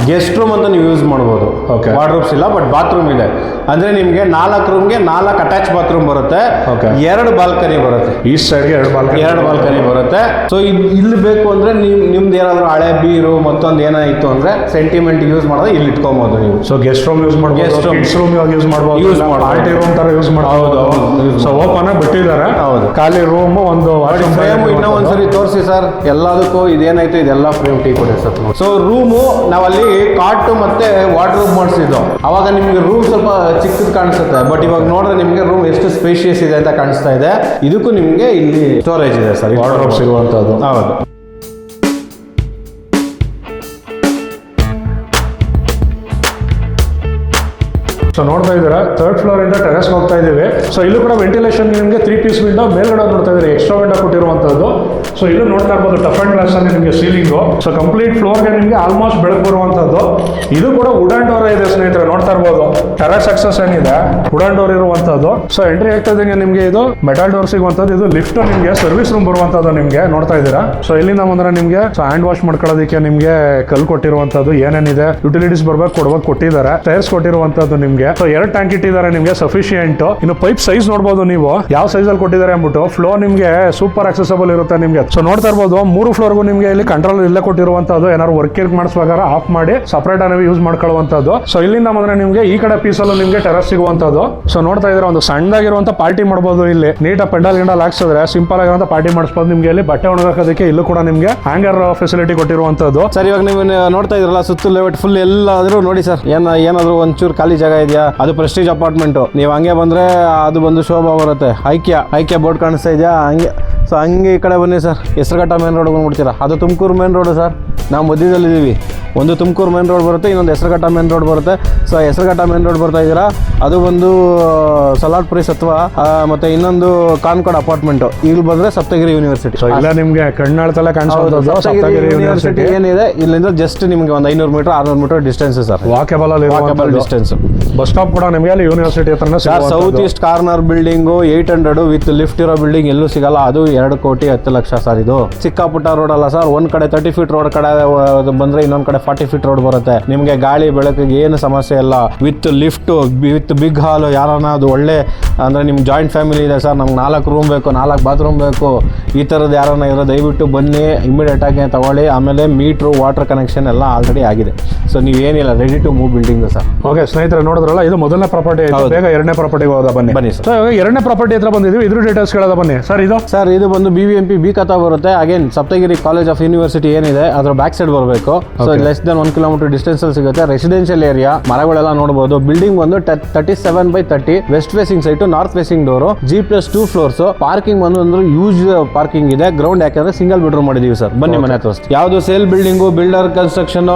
ಗೆಸ್ಟ್ ರೂಮ್ ಅಂತ ನೀವು ಯೂಸ್ ಮಾಡ್ಬೋದು. ಓಕೆ. ವಾರ್ಡ್ರೋಬ್ಸ್ ಇಲ್ಲ, ಬಟ್ ಬಾತ್ರೂಮ್ ಇದೆ. ಅಂದ್ರೆ ನಿಮ್ಗೆ 4 ರೂಮ್ಗೆ 4 ಅಟ್ಯಾಚ್ ಬಾತ್ರೂಮ್ ಬರುತ್ತೆ. ಓಕೆ. 2 ಬಾಲ್ಕನಿ ಬರುತ್ತೆ. ಈಸ್ಟ್ ಸೈಡ್ಗೆ 2 ಬಾಲ್ಕನಿ ಬರುತ್ತೆ. ಸೊ ಇಲ್ಲಿ ಬೇಕು ಅಂದ್ರೆ ನಿಮ್ದು ಏನಾದ್ರು ಹಳೆ ಬೀರು ಮತ್ತೊಂದು ಏನಾಯ್ತು ಅಂದ್ರೆ ಸೆಂಟಿಮೆಂಟ್ ಯೂಸ್ ಮಾಡೋದು ಇಲ್ಲಿ ಇಟ್ಕೊಬಹುದು ನೀವು. ಸೊ ಗೆಸ್ಟ್ ರೂಮ್ ಯೂಸ್ ಮಾಡ್ಬೋದು, ಕಿಡ್ಸ್ ರೂಮ್ ಯೂಸ್ ಮಾಡ್ಬೋದು, ಪಾರ್ಟಿ ರೂಮ್ ತರ ಯೂಸ್ ಮಾಡ್ಬೋದು. ಸೊ ಓಪನ್ ಬಿಟ್ಟಿದ್ದಾರೆ. ಹೌದು. ಖಾಲಿ ರೂಮ್ ಒಂದು ಫ್ರೇಮ್ ಇನ್ನೂ ಒಂದ್ಸರಿ ತೋರಿಸಿ ಸರ್. ಎಲ್ಲದಕ್ಕೂ ಇದೇನಾಯ್ತು ಇದೆಲ್ಲ ಫ್ರೇಮ್ ಟೀ ಕೊಡಿ ಸರ್. ಸೊ ರೂಮು ನಾವಲ್ಲಿ ಕಾಟ್ ಮತ್ತೆ ವಾರ್ಡ್ರೋಬ್ ಮಾಡಿಸಿದ್ದು, ಅವಾಗ ನಿಮ್ಗೆ ರೂಮ್ ಸ್ವಲ್ಪ ಚಿಕ್ಕದು ಕಾಣಿಸುತ್ತೆ. ಬಟ್ ಇವಾಗ ನೋಡಿದ್ರೆ ನಿಮ್ಗೆ ರೂಮ್ ಎಷ್ಟು ಸ್ಪೇಷಿಯಸ್ ಇದೆ ಅಂತ ಕಾಣಿಸ್ತಾ ಇದೆ. ಇದಕ್ಕೂ ನಿಮ್ಗೆ ಇಲ್ಲಿ ಸ್ಟೋರೇಜ್ ಇದೆ ಸರ್, ವಾರ್ಡ್ರೋಬ್ ಸಿಗುವಂತದ್ದು. ಹೌದು. ಸೊ ನೋಡ್ತಾ ಇದ್ದೀರಾ, 3rd ಫ್ಲೋರ್ ಇಂದ ಟೆರೆಸ್ ಹೋಗ್ತಾ ಇದೀವಿ. ಸೊ ಇಲ್ಲೂ ಕೂಡ ವೆಂಟಿಲೇಷನ್ ನಿಮಗೆ 3 ಪೀಸ್ ವಿಂಡೋ ಮೇಲ್ಗಡೆ ನೋಡ್ತಾ ಇದ್ದೀರಿ, ಎಕ್ಸ್ಟ್ರಾ ವಿಂಡೋ ಕೊಟ್ಟಿರುವಂತದ್ದು. ಸೊ ಇಲ್ಲೂ ನೋಡ್ತಾ ಇರ್ಬೋದು ಟಫ್ ಅಂಡ್ ಗ್ಲಾಸ್ ಅಲ್ಲಿ ನಿಮಗೆ ಸೀಲಿಂಗು. ಸೊ ಕಂಪ್ಲೀಟ್ ಫ್ಲೋರ್ಗೆ ನಿಮಗೆ ಆಲ್ಮೋಸ್ಟ್ ಬೆಳಕು ಬರುವಂತದ್ದು. ಇದು ಕೂಡ ವುಡನ್ ಡೋರ್ ಇದೆ ಸ್ನೇಹಿತರೆ, ನೋಡ್ತಾ ಇರ್ಬೋದು. ಟೆರೆಸ್ ಅಕ್ಸೆಸ್ ಏನಿದೆ ವುಡನ್ ಡೋರ್ ಇರುವಂತದ್ದು. ಸೊ ಎಂಟ್ರಿ ಆಗ್ತಾ ಇದ್ದಂಗೆ ನಿಮಗೆ ಇದು ಮೆಟಲ್ ಡೋರ್ ಸಿಗುವಂತದ್ದು. ಇದು ಲಿಫ್ಟ್ ನಿಮಗೆ ಸರ್ವಿಸ್ ರೂಮ್ ಬರುವಂತದ್ದು ನಿಮಗೆ ನೋಡ್ತಾ ಇದ್ದೀರಾ. ಸೊ ಇಲ್ಲಿಂದ ಬಂದ್ರೆ ನಿಮಗೆ ಹ್ಯಾಂಡ್ ವಾಶ್ ಮಾಡ್ಕೊಳ್ಳೋದಕ್ಕೆ ನಿಮಗೆ ಕಲ್ಲು ಕೊಟ್ಟಿರುವಂತದ್ದು, ಏನೇನಿದೆ ಯುಟಿಲಿಟೀಸ್ ಬರ್ಬೇಕು ಕೊಟ್ಟಿದ್ದಾರೆ. ಟೈರ್ಸ್ ಕೊಟ್ಟಿರುವಂತದ್ದು ನಿಮಗೆ. ಸೊ 2 ಟ್ಯಾಂಕ್ ಇಟ್ಟಿದ್ದಾರೆ ನಿಮಗೆ ಸಫಿಶಿಯಂಟ್. ಇನ್ನು ಪೈಪ್ ಸೈಜ್ ನೋಡಬಹುದು ನೀವು ಯಾವ ಸೈಜ್ ಅಲ್ಲಿ ಕೊಟ್ಟಿದ್ದಾರೆ ಅಂದ್ಬಿಟ್ಟು. ಫ್ಲೋ ನಿಮಗೆ ಸೂಪರ್ ಆಕ್ಸೆಸಬಲ್ ಇರುತ್ತೆ ನಿಮಗೆ. ಸೊ ನೋಡ್ತಾ ಇರ್ಬೋದು 3 ಫ್ಲೋರ್ಗೂ ನಿಮಗೆ ಇಲ್ಲಿ ಕಂಟ್ರೋಲ್ ಇಲ್ಲೇ ಕೊಟ್ಟಿರುವಂತದ್ದು. ಏನಾದ್ರು ವರ್ಕ್ ಮಾಡಿಸ್ಬೇಕಾದ್ರೆ ಆಫ್ ಮಾಡಿ ಸಪರೇಟ್ ಆಗಿ ಯೂಸ್ ಮಾಡ್ಕೊಳ್ಳುವಂತದ್ದು. ಸೊ ಇಲ್ಲಿಂದ ಬಂದ್ರೆ ನಿಮಗೆ ಈ ಕಡೆ ಪೀಸ್ ಅಲ್ಲೂ ನಿಮಗೆ ಟೆರಸ್ ಸಿಗುವಂತದ್ದು. ಸೊ ನೋಡ್ತಾ ಇದ್ರೆ ಒಂದು ಸಣ್ಣದಾಗಿರುವಂತ ಪಾರ್ಟಿ ಮಾಡಬಹುದು ಇಲ್ಲಿ. ನೀಟಾಗಿ ಪೆಂಡಲ್ ಗಿಂಡಲ್ ಹಾಕ್ಸಿದ್ರೆ ಸಿಂಪಲ್ ಆಗಿರುವಂತ ಪಾರ್ಟಿ ಮಾಡಿಸ್ಬೋದು. ನಿಮಗೆ ಇಲ್ಲಿ ಬಟ್ಟೆ ಒಣಗಾಕೋದಕ್ಕೆ ಇಲ್ಲೂ ಕೂಡ ನಿಮಗೆ ಹ್ಯಾಂಗರ್ ಫೆಸಿಲಿಟಿ ಕೊಟ್ಟಿರುವಂತದ್ದು. ಸರ್ ಇವಾಗ ನೀವು ನೋಡ್ತಾ ಇದ್ರಲ್ಲ ಸುತ್ತು ಲೇಔಟ್ ಫುಲ್ ಎಲ್ಲಾದ್ರೂ ನೋಡಿ ಸರ್, ಏನಾದ್ರು ಒಂಚೂರು ಖಾಲಿ ಜಾಗ ಇದೆಯಾ? ಅದು ಪ್ರೆಸ್ಟೀಜ್ ಅಪಾರ್ಟ್ಮೆಂಟ್. ನೀವು ಹಂಗೆ ಬಂದ್ರೆ ಅದು ಬಂದು ಶೋಭಾ ಬರುತ್ತೆ. ಐಕ್ಯ ಬೋರ್ಡ್ ಕಾಣಿಸ್ತಾ ಇದೆಯಾ? ಹಂಗೆ. ಸೊ ಹಂಗೆ ಈ ಕಡೆ ಬನ್ನಿ ಸರ್, ಹೆಸರುಘಟ್ಟ ಮೇನ್ ರೋಡ್ ಬಂದ್ಬಿಡ್ತೀರಾ. ಅದು ತುಮಕೂರು ಮೇನ್ ರೋಡ್ ಸರ್, ನಾವು ಮಧ್ಯದಲ್ಲಿದ್ದೀವಿ. ಒಂದು ತುಮಕೂರು ಮೇನ್ ರೋಡ್ ಬರುತ್ತೆ, ಇನ್ನೊಂದು ಹೆಸರುಘಟ್ಟ ಮೇನ್ ರೋಡ್ ಬರುತ್ತೆ. ಸೊ ಹೆಸರುಘಟ್ಟ ಮೇನ್ ರೋಡ್ ಬರ್ತಾ ಇದ್ದೀರಾ, ಅದು ಒಂದು ಸಲಾಡ್ಪುರಿ ಸತ್ವ, ಮತ್ತೆ ಇನ್ನೊಂದು ಕಾನ್ಕಾರ್ಡ್ ಅಪಾರ್ಟ್ಮೆಂಟ್. ಇಲ್ಲಿ ಬಂದ್ರೆ ಸಪ್ತಗಿರಿ ಯೂನಿವರ್ಸಿಟಿ. ಸೊ ಇಲ್ಲ ನಿಮ್ಗೆ ಕಣ್ಣಾಳ್ತಲ್ಲ ಕಾಣಿಸೋದು ಸಪ್ತಗಿರಿ ಯೂನಿವರ್ಸಿಟಿ ಏನಿದೆ ಇಲ್ಲಿಂದ ಜಸ್ಟ್ ನಿಮ್ಗೆ ಒಂದು 500 metre 600 metre distance sir, walkable distance. Bus stop ಕೂಡ ನಿಮಗೆ ಅಲ್ಲಿ ಯೂನಿವರ್ಸಿಟಿ ಹತ್ರನೇ ಸಿಗುತ್ತೆ. South east corner building 800 with lift ಇರೋ ಬಿಲ್ಡಿಂಗ್ ಎಲ್ಲೂ ಸಿಗಲ್ಲ. ಅದು 2,10,00,000 ಸರ್. ಇದು ಚಿಕ್ಕಪುಟ್ಟ ರೋಡ್ ಅಲ್ಲ ಸರ್. ಒಂದ್ ಕಡೆ 30 ಫೀಟ್ ರೋಡ್ ಕಡೆ ಬಂದ್ರೆ ಇನ್ನೊಂದ್ ಕಡೆ 40 ಫೀಟ್ ರೋಡ್ ಬರುತ್ತೆ. ನಿಮ್ಗೆ ಗಾಳಿ ಬೆಳಕಿಗೆ ಏನು ಸಮಸ್ಯೆ ಇಲ್ಲ. With lift, with big hall. ಯಾರನ್ನ ಅದು ಒಳ್ಳೆ ಅಂದ್ರೆ ನಿಮ್ ಜಾಯಿಂಟ್ ಫ್ಯಾಮಿಲಿ ಇದೆ ಸರ್, ನಮ್ಗೆ 4 ರೂಮ್ ಬೇಕು, 4 ಬಾತ್ರೂಮ್ ಬೇಕು, ಈ ತರದ್ದು ಯಾರನ್ನ ಇರೋ ದಯವಿಟ್ಟು ಬನ್ನಿ, ಇಮಿಡಿಯೇಟ್ ಆಗಿ ತಗೊಳ್ಳಿ. ಆಮೇಲೆ ಮೀಟ್ರು, ವಾಟರ್ ಕನೆಕ್ಷನ್ ಎಲ್ಲ ಆಲ್ರೆಡಿ ಆಗಿದೆ. ಸೊ ನೀವೇನಿಲ್ಲ, ready to move building sir. Okay ಸ್ನೇಹಿತರೆ ನೋಡಿದ್ರಲ್ಲ, ಇದು ಮೊದಲನೇ ಪ್ರಾಪರ್ಟಿ. ಬೇಗ 2ನೇ ಪ್ರಾಪರ್ಟಿಗೆ ಹೋದ ಬನ್ನಿ ಸರ್. ಸೊ ಇವಾಗ 2ನೇ ಪ್ರಾಪರ್ಟಿ ಹತ್ರ ಬಂದಿದ್ವಿ. ಇದ್ರ ಡೀಟೇಲ್ಸ್ ಕೇಳೋದ ಬನ್ನಿ ಸರ್. ಇದು ಬಂದು BBMP ಬಿ ಕಥಾ ಬರುತ್ತೆ. Again Saptagiri college of university ಏನಿದೆ ಅದ್ರ ಬ್ಯಾಕ್ ಸೈಡ್ ಬರಬೇಕು. So less than 1 kilometre distance ಅಲ್ಲಿ ಸಿಗುತ್ತೆ. ರೆಸಿಡೆನ್ಷಿಯಲ್ ಏರಿಯಾ, ಮರಗಳೆಲ್ಲ ನೋಡಬಹುದು. ಬಿಲ್ಡಿಂಗ್ ಬಂದು 37/30 west facing site, north facing door, G+2 floors. Parking ಒಂದು ಯೂಸ್ ಪಾರ್ಕಿಂಗ್ ಇದೆ. ಗ್ರೌಂಡ್ ಯಾಕಂದ್ರೆ ಸಿಂಗಲ್ ಬೆಡ್ರೂಮ್ ಮಾಡಿದೀವಿ ಸರ್. ಬನ್ನಿ ಮನೆ ತೋರಿಸ್ತೀವಿ. ಯಾವುದು ಸೇಲ್ ಬಿಲ್ಡಿಂಗು, ಬಿಲ್ಡರ್ ಕನ್ಸ್ಟ್ರಕ್ಷನ್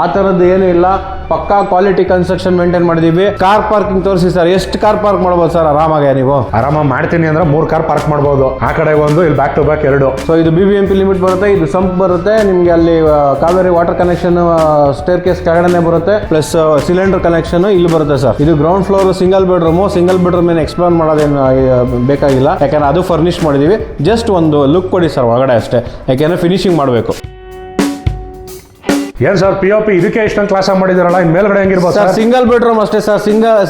ಆ ತರದ್ದು ಏನು ಇಲ್ಲ. ಪಕ್ಕಾ ಕ್ವಾಲಿಟಿ ಕನ್ಸ್ಟ್ರಕ್ಷನ್ ಮೇಂಟೈನ್ ಮಾಡಿದೀವಿ. ಕಾರ್ ಪಾರ್ಕಿಂಗ್ ತೋರಿಸಿ ಸರ್. ಎಷ್ಟು ಕಾರ್ ಪಾರ್ಕ್ ಮಾಡಬಹುದು ಸರ್ ಆರಾಮಾಗಿ? ನೀವು ಆರಾಮಾಗಿ ಮಾಡ್ತೀನಿ ಅಂದ್ರೆ 3 ಕಾರ್ ಪಾರ್ಕ್ ಮಾಡಬಹುದು. ಆ ಕಡೆ ಒಂದು, ಇಲ್ಲಿ ಬ್ಯಾಕ್ ಟು ಬ್ಯಾಕ್ 2. ಸೊ ಇದು BBMP ಲಿಮಿಟ್ ಬರುತ್ತೆ. ಇದು ಸಂಪ್ ಬರುತ್ತೆ ನಿಮ್ಗೆ. ಅಲ್ಲಿ Kaveri water connection stair case ಕೆಳಗಡೆ ಬರುತ್ತೆ. ಪ್ಲಸ್ ಸಿಲಿಂಡರ್ ಕನೆಕ್ಷನ್ ಇಲ್ಲಿ ಬರುತ್ತೆ ಸರ್. ಇದು ಗ್ರೌಂಡ್ ಫ್ಲೋರ್ ಸಿಂಗಲ್ ಬೆಡ್ರೂಮ್ ಏನು ಎಕ್ಸ್ಪ್ಲೇನ್ ಮಾಡೋದೇನು ಬೇಕಾಗಿಲ್ಲ, ಯಾಕಂದ್ರೆ ಅದು ಫರ್ನಿಶ್ ಮಾಡಿದೀವಿ. ಜಸ್ಟ್ ಒಂದು ಲುಕ್ ಕೊಡಿ ಸರ್ ಒಳಗಡೆ ಅಷ್ಟೇ, ಯಾಕೆಂದ್ರೆ ಫಿನಿಶಿಂಗ್ ಮಾಡಬೇಕು. ಏನ್ ಸರ್ POP ಇದಕ್ಕೆ ಇಷ್ಟೊಂದು ಕ್ಲಾಸ್ ಮಾಡಿದಿರಲ್ಲ, ಇನ್ ಮೇಲ್ಗಡೆ ಹೆಂಗಿರ್ಬೋದು ಸರ್? ಸಿಂಗಲ್ ಬೆಡ್ರೂಮ್ ಅಷ್ಟೇ ಸರ್.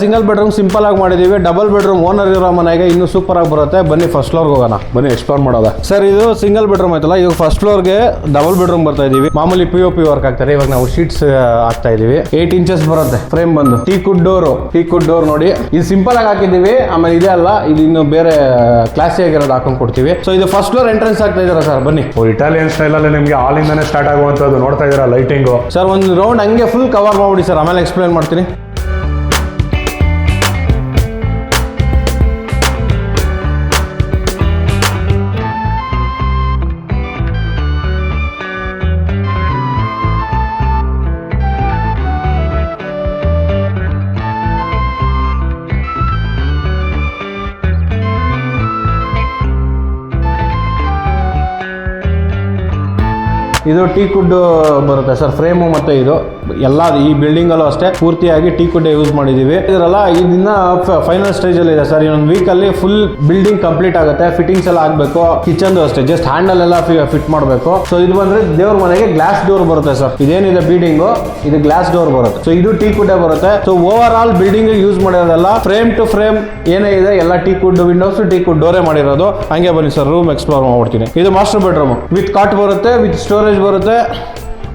ಸಿಂಗಲ್ ಬೆಡ್ರೂಮ್ ಸಿಂಪಲ್ ಆಗಿ ಮಾಡಿದೀವಿ. ಡಬಲ್ ಬೆಡ್ರೂಮ್ ಓನರ್ ಇರೋ ಮನೆಗೆ ಇನ್ನೂ ಸೂಪರ್ ಆಗಿ ಬರುತ್ತೆ. ಬನ್ನಿ ಫಸ್ಟ್ ಫ್ಲೋರ್ಗೆ ಹೋಗೋಣ. ಬನ್ನಿ ಎಕ್ಸ್ಪ್ಲೋರ್ ಮಾಡೋದ ಸರ್. ಇದು ಸಿಂಗಲ್ ಬೆಡ್ರೂಮ್ ಆಯ್ತಲ್ಲ, ಇದು ಫಸ್ಟ್ ಫ್ಲೋರ್ಗೆ ಡಬಲ್ ಬೆಡ್ರೂಮ್ ಬರ್ತಾ ಇದೀವಿ. ಮಾಮೂಲಿ POP ವರ್ಕ್ ಆಗ್ತಾರೆ. ಇವಾಗ ನಾವು ಶೀಟ್ಸ್ ಹಾಕ್ತಾ ಇದೀವಿ. 8 ಇಂಚಸ್ ಬರುತ್ತೆ ಫ್ರೇಮ್ ಬಂದು. ಟೀ ಕುಡ್ ಡೋರ್ ನೋಡಿ. ಇದು ಸಿಂಪಲ್ ಆಗಿ ಹಾಕಿದೀವಿ. ಆಮೇಲೆ ಇದೆ ಅಲ್ಲ, ಇದು ಇನ್ನು ಬೇರೆ ಕ್ಲಾಸಿ ಆಗಿರೋದು ಹಾಕೊಂಡ್ ಕೊಡ್ತೀವಿ. ಸೊ ಇದು ಫಸ್ಟ್ ಫ್ಲೋರ್ ಎಂಟ್ರೆನ್ಸ್ ಆಗ್ತಾ ಇದಾರೆ ಸರ್. ಬನ್ನಿ. ಇಟಾಲಿಯನ್ ಸ್ಟೈಲ್ ಅಲ್ಲಿ ನಿಮ್ಗೆ ಆಲ್ ಇಂದಾನೆ ಸ್ಟಾರ್ಟ್ ಆಗುವಂತದ್ದು ನೋಡ್ತಾ ಇದೀರಾ. ಲೈಟಿಂಗ್ ಸರ್ ಒಂದು ರೌಂಡ್ ಹಂಗೆ ಫುಲ್ ಕವರ್ ಮಾಡ್ಬಿಡಿ ಸರ್, ಆಮೇಲೆ ಎಕ್ಸ್ಪ್ಲೇನ್ ಮಾಡ್ತೀನಿ. ಇದು ಟೀ ಕುಡ್ ಬರುತ್ತೆ ಸರ್. ಫ್ರೇಮು ಮತ್ತೆ ಇದು ಎಲ್ಲ ಈ ಬಿಲ್ಡಿಂಗ್ ಅಲ್ಲೂ ಅಷ್ಟೇ ಪೂರ್ತಿಯಾಗಿ ಟೀ ಕುಡ್ ಯೂಸ್ ಮಾಡಿದೀವಿ. ಇದರಲ್ಲ ಇದನ್ನ ಫೈನಲ್ ಸ್ಟೇಜ್ ಅಲ್ಲಿ ಇದೆ ಸರ್. ಇನ್ನೊಂದು ವೀಕ್ ಅಲ್ಲಿ ಫುಲ್ ಬಿಲ್ಡಿಂಗ್ ಕಂಪ್ಲೀಟ್ ಆಗುತ್ತೆ. ಫಿಟ್ಟಿಂಗ್ಸ್ ಎಲ್ಲ ಆಗಬೇಕು. ಕಿಚನ್ ಅಷ್ಟೇ, ಜಸ್ಟ್ ಹ್ಯಾಂಡಲ್ ಎಲ್ಲ ಫಿಟ್ ಮಾಡಬೇಕು. ಸೊ ಇದು ಬಂದ್ರೆ ದೇವ್ರ ಮನೆಗೆ ಗ್ಲಾಸ್ ಡೋರ್ ಬರುತ್ತೆ ಸರ್. ಇದೇನಿದೆ ಬಿಲ್ಡಿಂಗು, ಇದು ಗ್ಲಾಸ್ ಡೋರ್ ಬರುತ್ತೆ. ಸೊ ಇದು ಟೀ ಕುಡ್ ಬರುತ್ತೆ. So over all building use ಮಾಡಿರೋದಲ್ಲ, ಫ್ರೇಮ್ ಟು ಫ್ರೇಮ್ ಏನೇ ಇದೆ ಎಲ್ಲ teak wood windows, teak wood ಡೋರೇ ಮಾಡಿರೋದು. ಹಂಗೆ ಬನ್ನಿ ಸರ್, ರೂಮ್ ಎಕ್ಸ್ಪ್ಲೋರ್ ಮಾಡ್ಬಿಡ್ತೀನಿ. ಇದು ಮಾಸ್ಟರ್ ಬೆಡ್ರೂಮ್ ವಿತ್ ಕಾಟ್ ಬರುತ್ತೆ, ವಿತ್ ಸ್ಟೋರೇಜ್ ಬರುತ್ತೆ.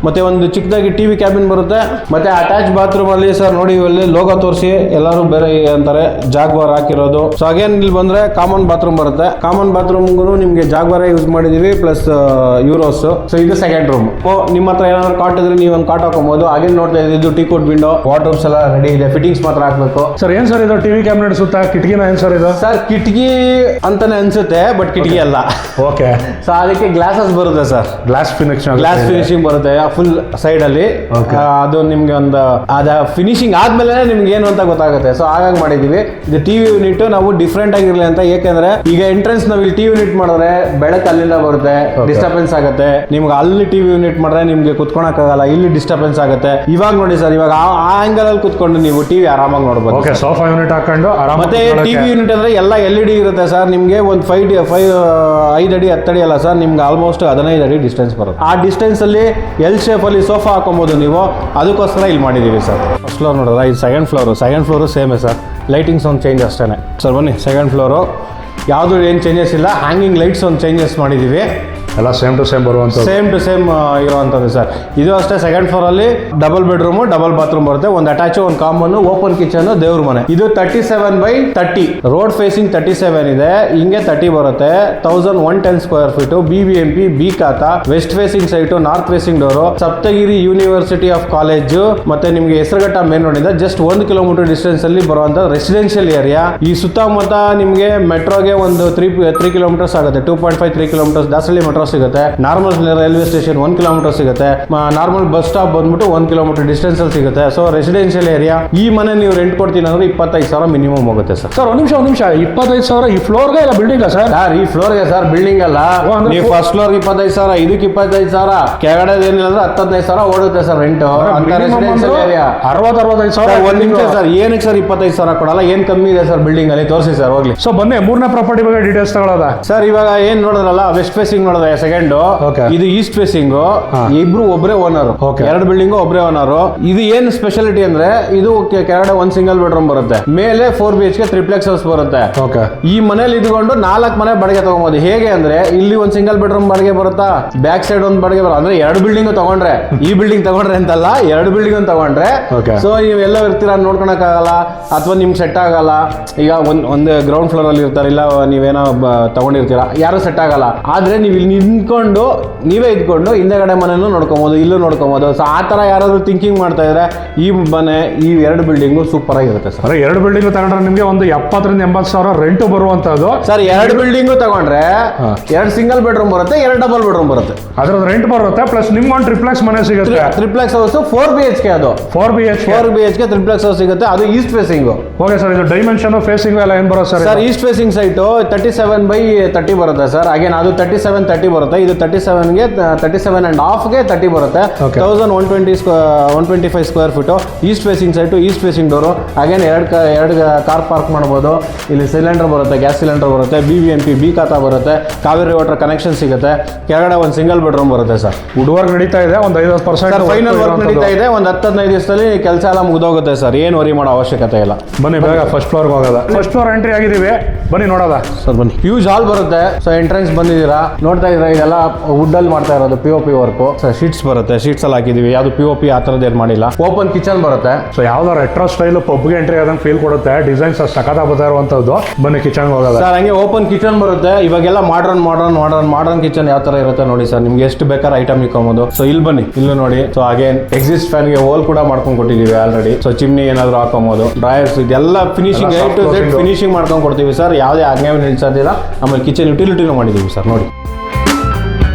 ಮತ್ತೆ ಒಂದು ಚಿಕ್ಕದಾಗಿ ಟಿವಿ ಕ್ಯಾಬಿನ್ ಬರುತ್ತೆ, ಮತ್ತೆ ಅಟ್ಯಾಚ್ ಬಾತ್ರೂಮ್ ಅಲ್ಲಿ ಸರ್ ನೋಡಿ ಇಲ್ಲಿ ಲೋಗೋ ತೋರಿಸಿ ಎಲ್ಲರೂ ಬೇರೆ ಅಂತಾರೆ ಜಾಗ್ವಾರ್ ಹಾಕಿರೋದು. ಸೊ ಅಗೇನ್ ಇಲ್ಲಿ ಬಂದ್ರೆ ಕಾಮನ್ ಬಾತ್ರೂಮ್ ಬರುತ್ತೆ. ಕಾಮನ್ ಬಾತ್ರೂಮ್ಗೂ ನಿಮ್ಗೆ ಜಾಗ್ವಾರೇ ಯೂಸ್ ಮಾಡಿದೀವಿ ಪ್ಲಸ್ ಯೂರೋಸ್. ಸೊ ಇದು ಸೆಕೆಂಡ್ ರೂಮ್. ನಿಮ್ಮ ಹತ್ರ ಏನಾದ್ರು ಕಾಟ್ ಇದ್ರೆ ನೀವು ಒಂದು ಕಾಟ್ ಹಾಕೋಬಹುದು. ಹಾಗೆ ನೋಡ್ತಾ ಇದ್ದೀವಿ ಇದು ಟೀ ಕೋಟ್ ವಿಂಡೋ, ವಾರ್ಡ್ರೋಬ್ಸ್ ಎಲ್ಲ ರೆಡಿ ಇದೆ, ಫಿಟ್ಟಿಂಗ್ಸ್ ಮಾತ್ರ ಹಾಕ್ಬೇಕು. ಸರ್ ಏನ್ ಸರ್ ಇದು ಟಿವಿ ಕ್ಯಾಬಿನೆಟ್ ಸುತ್ತ ಕಿಟಕಿನ ಏನ್ ಸರ್ ಇದು? ಸರ್ ಕಿಟಕಿ ಅಂತಾನೆ ಅನ್ಸುತ್ತೆ, ಬಟ್ ಕಿಟಕಿ ಅಲ್ಲ. ಓಕೆ. ಸೊ ಅದಕ್ಕೆ ಗ್ಲಾಸಸ್ ಬರುತ್ತೆ ಸರ್, ಗ್ಲಾಸ್ ಫಿನಿಶಿಂಗ್ ಬರುತ್ತೆ ಫುಲ್ ಸೈಡ್ ಅಲ್ಲಿ. ಅದು ನಿಮ್ಗೆ ಒಂದು ಅದ ಫಿನಿಶಿಂಗ್ ಆದ್ಮೇಲೆ ನಿಮ್ಗೆ ಏನು ಅಂತ ಗೊತ್ತಾಗುತ್ತೆ. ಸೊ ಹಾಗಾಗಿ ಮಾಡಿದೀವಿ. ಇದು ಟಿವಿ ಯೂನಿಟ್ ನಾವು ಡಿಫ್ರೆಂಟ್ ಆಗಿರ್ಲಿ ಅಂತ. ಯಾಕೆಂದ್ರೆ ಈಗ ಎಂಟ್ರೆನ್ಸ್ ನಾವು ಇಲ್ಲಿ ಟಿವಿ ಯೂನಿಟ್ ಮಾಡಿದ್ರೆ ಬೆಳಕು ಅಲ್ಲಿಂದ ಬರುತ್ತೆ, ಡಿಸ್ಟರ್ಬೆನ್ಸ್ ಆಗುತ್ತೆ. ನಿಮ್ಗೆ ಅಲ್ಲಿ ಟಿವಿ ಯೂನಿಟ್ ಮಾಡಿದ್ರೆ ನಿಮ್ಗೆ ಕುತ್ಕೊಳಕ್ ಆಗಲ್ಲ, ಇಲ್ಲಿ ಡಿಸ್ಟರ್ಬೆನ್ಸ್ ಆಗುತ್ತೆ. ಇವಾಗ ನೋಡಿ ಸರ್, ಇವಾಗ ಆ ಆಂಗಲ್ ಅಲ್ಲಿ ಕುತ್ಕೊಂಡು ನೀವು ಟಿವಿ ಆರಾಮಾಗಿ ನೋಡಬಹುದು. ಓಕೆ, ಸೋಫಾ ಯೂನಿಟ್ ಹಾಕೊಂಡು ಮತ್ತೆ ಟಿವಿ ಯೂನಿಟ್ ಅಂದ್ರೆ ಎಲ್ಲ LED ಇರುತ್ತೆ ಸರ್. ನಿಮ್ಗೆ ಒಂದು 5 ಅಡಿ 10 ಅಡಿ ಅಲ್ಲ ಸರ್, ನಿಮ್ಗೆ ಆಲ್ಮೋಸ್ಟ್ 15 ಅಡಿ ಡಿಸ್ಟೆನ್ಸ್ ಬರುತ್ತೆ. ಆ ಡಿಸ್ಟೆನ್ಸ್ ಅಲ್ಲಿ ಎಲ್ ಶೇಪ್ ಅಲ್ಲಿ ಸೋಫಾ ಹಾಕೊಬಹುದು ನೀವು. ಅದಕ್ಕೋಸ್ಕರ ಇಲ್ಲಿ ಮಾಡಿದೀವಿ ಸರ್. ಫಸ್ಟ್ ಫ್ಲೋರ್ ನೋಡಿದ್ರೆ ಇದು ಸೆಕೆಂಡ್ ಫ್ಲೋರು ಸೇಮೇ ಸರ್. ಲೈಟಿಂಗ್ಸ್ ಒಂದು ಚೇಂಜ್ ಅಷ್ಟೇ ಸರ್. ಬನ್ನಿ ಸೆಕೆಂಡ್ ಫ್ಲೋರು, ಯಾವುದು ಏನು ಚೇಂಜಸ್ ಇಲ್ಲ. ಹ್ಯಾಂಗಿಂಗ್ ಲೈಟ್ಸ್ ಒಂದು ಚೇಂಜಸ್ ಮಾಡಿದ್ದೀವಿ. ಎಲ್ಲ ಸೇಮ್ ಟು ಸೇಮ್ ಬರುವಂತ ಸೇಮ್ ಟು ಸೇಮ್ ಇರುವಂಥದ್ದು ಸರ್. ಇದು ಅಷ್ಟೇ ಸೆಕೆಂಡ್ ಫ್ಲೋರ್ ಅಲ್ಲಿ ಡಬಲ್ ಬೆಡ್ರೂಮು, ಡಬಲ್ ಬಾತ್ರೂಮ್ ಬರುತ್ತೆ. ಒಂದು ಅಟ್ಯಾಚ್, ಒಂದು ಕಾಮನ್, ಓಪನ್ ಕಿಚನ್, ದೇವ್ರ ಮನೆ. ಇದು 37/30 ರೋಡ್ ಫೇಸಿಂಗ್ 37 ಇದೆ. ಹಿಂಗೆ 30 ಬರುತ್ತೆ. 1110 square feet. BBMP B khata. West facing site, north facing door. Saptagiri university of college ಮತ್ತೆ ನಿಮ್ಗೆ ಹೆಸರುಘಟ್ಟ ಮೇನ್ ರೋಡ್ ಇಂದ ಜಸ್ಟ್ 1 ಕಿಲೋಮೀಟರ್ ಡಿಸ್ಟೆನ್ಸ್ ಅಲ್ಲಿ ಬರುವಂತ ರೆಸಿಡೆನ್ಷಿಯಲ್ ಏರಿಯಾ. ಈ ಸುತ್ತಮುತ್ತ ನಿಮ್ಗೆ ಮೆಟ್ರೋಗೆ ಒಂದು 3 ಕಿಲೋಮೀಟರ್ಸ್ ಆಗುತ್ತೆ. 2.5-3 ಕಿಲೋಮೀಟರ್ಸ್. ದಾಸಹಳ್ಳಿ ಮೆಟ್ರೋ ಸಿಗುತ್ತೆ. ನಾರ್ಮಲ್ ರೈಲ್ವೆ ಸ್ಟೇಷನ್ 1 ಕಿಲೋಮೀಟರ್ ಸಿಗುತ್ತೆ. ನಾರ್ಮಲ್ ಬಸ್ ಸ್ಟಾಪ್ ಬಂದ್ಬಿಟ್ಟು 1 ಕಿಲೋಮೀಟರ್ ಡಿಸ್ಟೆನ್ಸ್ ಅಲ್ಲಿ ಸಿಗುತ್ತೆ. So residential area. ಈ ಮನೆ ನೀವು ರೆಂಟ್ ಕೊಡ್ತೀನಿ ಅಂದ್ರೆ 25,000 ಮಿನಿಮಮ್ ಹೋಗುತ್ತೆ ಸರ್. ಸರ್ ಒಂದ್ ನಿಮಿಷ 25,000 ಈ ಫ್ಲೋರ್ಗೆ ಇಲ್ಲ ಬಿಲ್ಡಿಂಗ್ ಸರ್? ಸರ್ ಈ ಫ್ಲೋರ್ಗೆ ಸರ್, ಬಿಲ್ಡಿಂಗ್ ಅಲ್ಲ. ನೀವು ಫಸ್ಟ್ ಫ್ಲೋರ್ 25,000, ಇದಕ್ಕೆ 25,000, ಕೆಳಗಡೆ ಏನಿಲ್ಲ ಅಂದ್ರೆ 10-15,000 ಓಡುತ್ತೆ ಸರ್ ರೆಂಟ್. Residential area 60-65,000. ಒಂದ್ ನಿಮಿಷ ಸರ್, ಏನಕ್ಕೆ ಸರ್ 25,000 ಕೊಡಲ್ಲ? ಏನ್ ಕಮ್ಮಿ ಇದೆ ಸರ್ ಬಿಲ್ಡಿಂಗ್ ಅಲ್ಲಿ? ತೋರಿಸಿ ಸರ್ ಹೋಗ್ಲಿ. ಸೊ ಬನ್ನಿ ಮೂರನೇ ಪ್ರಾಪರ್ಟಿ ಬಗ್ಗೆ ಡೀಟೇಲ್ಸ್ ತಗೊಳ್ಳೋದ ಸರ್. ಇವಾಗ ಏನ್ ನೋಡಿದ್ರಲ್ಲ, ವೆಸ್ಟ್ ಫೇಸಿಂಗ್ ನೋಡಿದ್ರೆ ಸೆಕೆಂಡ್, ಇದು ಈಸ್ಟ್ ಫೇಸಿಂಗ್. ಇಬ್ರು ಒಬ್ಬರೇ ಓನರ್, 2 ಬಿಲ್ಡಿಂಗ್ ಒಬ್ಬರೇ ಓನರ್. ಇದು ಏನ್ ಸ್ಪೆಷಾಲಿಟಿ ಅಂದ್ರೆ ಇದು ಕೆಳಗಡೆ 1 ಸಿಂಗಲ್ ಬೆಡ್ರೂಮ್ ಬರುತ್ತೆ, ಮೇಲೆ 4 BHK ಟ್ರಿಪ್ಲೆಕ್ಸ್ ಹೌಸ್ ಬರುತ್ತೆ. ಈ ಮನೇಲಿ ಇದ್ಕೊಂಡು 4 ಮನೆ ಬಾಡಿಗೆ ತಗೊಬಹುದು. ಹೇಗೆ ಅಂದ್ರೆ ಇಲ್ಲಿ 1 ಸಿಂಗಲ್ ಬೆಡ್ರೂಮ್ ಬಾಡಿಗೆ ಬರುತ್ತಾ, ಬ್ಯಾಕ್ ಸೈಡ್ ಒಂದು ಬಾಡಿಗೆ ಬರುತ್ತೆ. ಅಂದ್ರೆ 2 ಬಿಲ್ಡಿಂಗ್ ತಗೊಂಡ್ರೆ, ಈ ಬಿಲ್ಡಿಂಗ್ ತಗೊಂಡ್ರೆ ಅಂತಲ್ಲ, 2 ಬಿಲ್ಡಿಂಗ್ ತಗೊಂಡ್ರೆ ಸೊ ನೀವೆಲ್ಲ ಇರ್ತೀರಾ ನೋಡ್ಕೊಳಕ್ ಆಗಲ್ಲ, ಅಥವಾ ನಿಮ್ಗೆ ಸೆಟ್ ಆಗಲ್ಲ. ಈಗ ಒಂದು ಗ್ರೌಂಡ್ ಫ್ಲೋರ್ ಅಲ್ಲಿ ಇರ್ತಾರೆ, ಇಲ್ಲ ನೀವೇನೋ ತಗೊಂಡಿರ್ತೀರಾ, ಯಾರು ಸೆಟ್ ಆಗಲ್ಲ. ಆದ್ರೆ ನೀವು ಇಲ್ಲಿ ನಿಂತ್ಕೊಂಡು ನೀವೇ ಇದ್ಕೊಂಡು ಹಿಂದೆಗಡೆ ಮನೆಯೂ ನೋಡ್ಕೊಬೋದು, ಇಲ್ಲೂ ನೋಡ್ಕೊಬೋದು. ಸೊ ಆ ತರ ಯಾರಾದ್ರೂ ಥಿಂಕಿಂಗ್ ಮಾಡ್ತಾ ಇದ್ರೆ ಈ ಮನೆ, ಈ 2 ಬಿಲ್ಡಿಂಗು ಸೂಪರ್ ಆಗಿರುತ್ತೆ ಸರ್. 2 ಬಿಲ್ಡಿಂಗ್ ತಗೊಂಡ್ರೆ ನಿಮಗೆ ಒಂದು 70,000-80,000 ರೆಂಟ್ ಬರುವಂತದ್ದು ಸರ್. 2 ಬಿಲ್ಡಿಂಗು ತಗೊಂಡ್ರೆ 2 ಸಿಂಗಲ್ ಬೆಡ್ರೂಮ್ ಬರುತ್ತೆ, 2 ಡಬಲ್ ಬೆಡ್ರೂಮ್ ಬರುತ್ತೆ. ಅದ್ರ ರೆಂಟ್ ಬರುತ್ತೆ, ಪ್ಲಸ್ ನಿಮ್ಗೆ ಒಂದು ಟ್ರಿಪ್ಲೆಕ್ಸ್ ಮನೆ ಸಿಗುತ್ತೆ. ಟ್ರಿಪ್ಲೆಕ್ಸ್ ಹೌಸ್ 4 BHK, ಅದು 4 BHK ಟ್ರಿಪ್ಲೆಕ್ಸ್ ಹೌಸ್ ಸಿಗುತ್ತೆ. ಅದು ಈಸ್ಟ್ ಫೇಸಿಂಗ್. Okay sir. ಇದು ಡೈಮೆನ್ಷನ್ ಫೇಸಿಂಗ್ ಎಲ್ಲ ಏನ್ ಬರುತ್ತೆ sir? Sir East facing site 37/30 ಬರುತ್ತೆ ಸರ್. ಅಗೇನ್ ಅದು 37-30 ಬರುತ್ತೆ. ಇದು 37ಗೆ 37.5ಗೆ 30 ಬರುತ್ತೆ. 1125 square feet. East facing site, East facing door. Again 2 car park ಮಾಡ್ಬೋದು. ಇಲ್ಲಿ ಸಿಲಿಂಡರ್ ಬರುತ್ತೆ, ಗ್ಯಾಸ್ ಸಿಲಿಂಡರ್ ಬರುತ್ತೆ. BBMP ಬಿ ಖಾತಾ ಬರುತ್ತೆ. ಕಾವೇರಿ ವಾಟರ್ ಕನೆಕ್ಷನ್ ಸಿಗುತ್ತೆ. ಕೆಳಗಡೆ 1 ಸಿಂಗಲ್ ಬೆಡ್ರೂಮ್ ಬರುತ್ತೆ ಸರ್. ವುಡ್ ವರ್ಕ್ ನಡೀತಾ ಇದೆ, ಒಂದು 50% ಫೈನಲ್ ವರ್ಕ್ ನಡೀತಾ ಇದೆ. ಒಂದು 10-15 ದಿವಸದಲ್ಲಿ ಕೆಲಸ ಎಲ್ಲ ಮುಗಿದೋಗುತ್ತೆ ಸರ್. ಏನು ವರಿ ಮಾಡೋ ಅವಶ್ಯಕತೆ ಇಲ್ಲ. ಬನ್ನಿ ಬೇಗ ಫಸ್ಟ್ ಫ್ಲೋರ್ ಹೋಗೋದ. ಫಸ್ಟ್ ಫ್ಲೋರ್ ಎಂಟ್ರಿ ಆಗಿದ್ದೀವಿ, ಬನ್ನಿ ನೋಡೋದ ಸರ್. ಬನ್ನಿ. ಹ್ಯೂಜ್ ಹಾಲ್ ಬರುತ್ತೆ. ಸೊ ಎಂಟ್ರೆನ್ಸ್ ಬಂದಿದ್ದೀರಾ, ನೋಡ್ತಾ ಇದ್ದೀರಾ, ಇದೆಲ್ಲ ವುಡ್ ಅಲ್ಲಿ ಮಾಡ್ತಾ ಇರೋದು, POP ವರ್ಕ್. ಶೀಟ್ಸ್ ಬರುತ್ತೆ, ಶೀಟ್ಸ್ ಅಲ್ಲಿ ಹಾಕಿದೀವಿ. ಯಾವ್ದು POP ಆ ಥರದ್ದು ಏನು ಮಾಡಿಲ್ಲ. ಓಪನ್ ಕಿಚನ್ ಬರುತ್ತೆ. ಸೊ ಯಾವ್ದೋ ರೆಟ್ರೋ ಸ್ಟೈಲ್ ಪಬ್ಗೆ ಎಂಟ್ರಿ ಆದಂಗೆ ಫೀಲ್ ಕೊಡುತ್ತೆ. ಡಿಸೈನ್ಸ್ ಸಖತ್ ಬರ್ತಾ ಇರುವಂತದ್ದು. ಬನ್ನಿ ಕಿಚನ್ ಹೋಗೋದ ಸರ್. ಹಂಗೆ ಓಪನ್ ಕಿಚನ್ ಬರುತ್ತೆ. ಇವಾಗೆಲ್ಲ ಮಾಡರ್ನ್ ಕಿಚನ್ ಯಾವ ತರ ಇರುತ್ತೆ ನೋಡಿ ಸರ್. ನಿಮ್ಗೆ ಎಷ್ಟು ಬೇಕಾದ್ರೆ ಐಟಮ್ ಇಕ್ಕೊಬೋದು. ಸೊ ಇಲ್ಲಿ ಬನ್ನಿ, ಇಲ್ಲೂ ನೋಡಿ. ಸೊ ಅಗೇನ್ ಎಕ್ಸಿಸ್ಟ್ ಫ್ಯಾನ್ ಗೆ ಹೋಲ್ ಕೂಡ ಮಾಡ್ಕೊಂಡು ಕೊಟ್ಟಿದ್ದೀವಿ ಆಲ್ರೆಡಿ. ಸೊ ಚಿಮ್ನಿ ಏನಾದ್ರು ಹಾಕೋಬಹುದು, ಡ್ರೈಯರ್ಸ್, ಇದೆಲ್ಲ finishing A to Z finishing ಮಾಡ್ಕೊಂಡು ಕೊಡ್ತೀವಿ ಸರ್. ಯಾವುದೇ ಆಜ್ಞೆ ನಿಲ್ಸೋದಿಲ್ಲ. ಆಮೇಲೆ ಕಿಚನ್ ಯುಟಿಲಿಟಿನೂ ಮಾಡಿದ್ದೀವಿ ಸರ್. ನೋಡಿ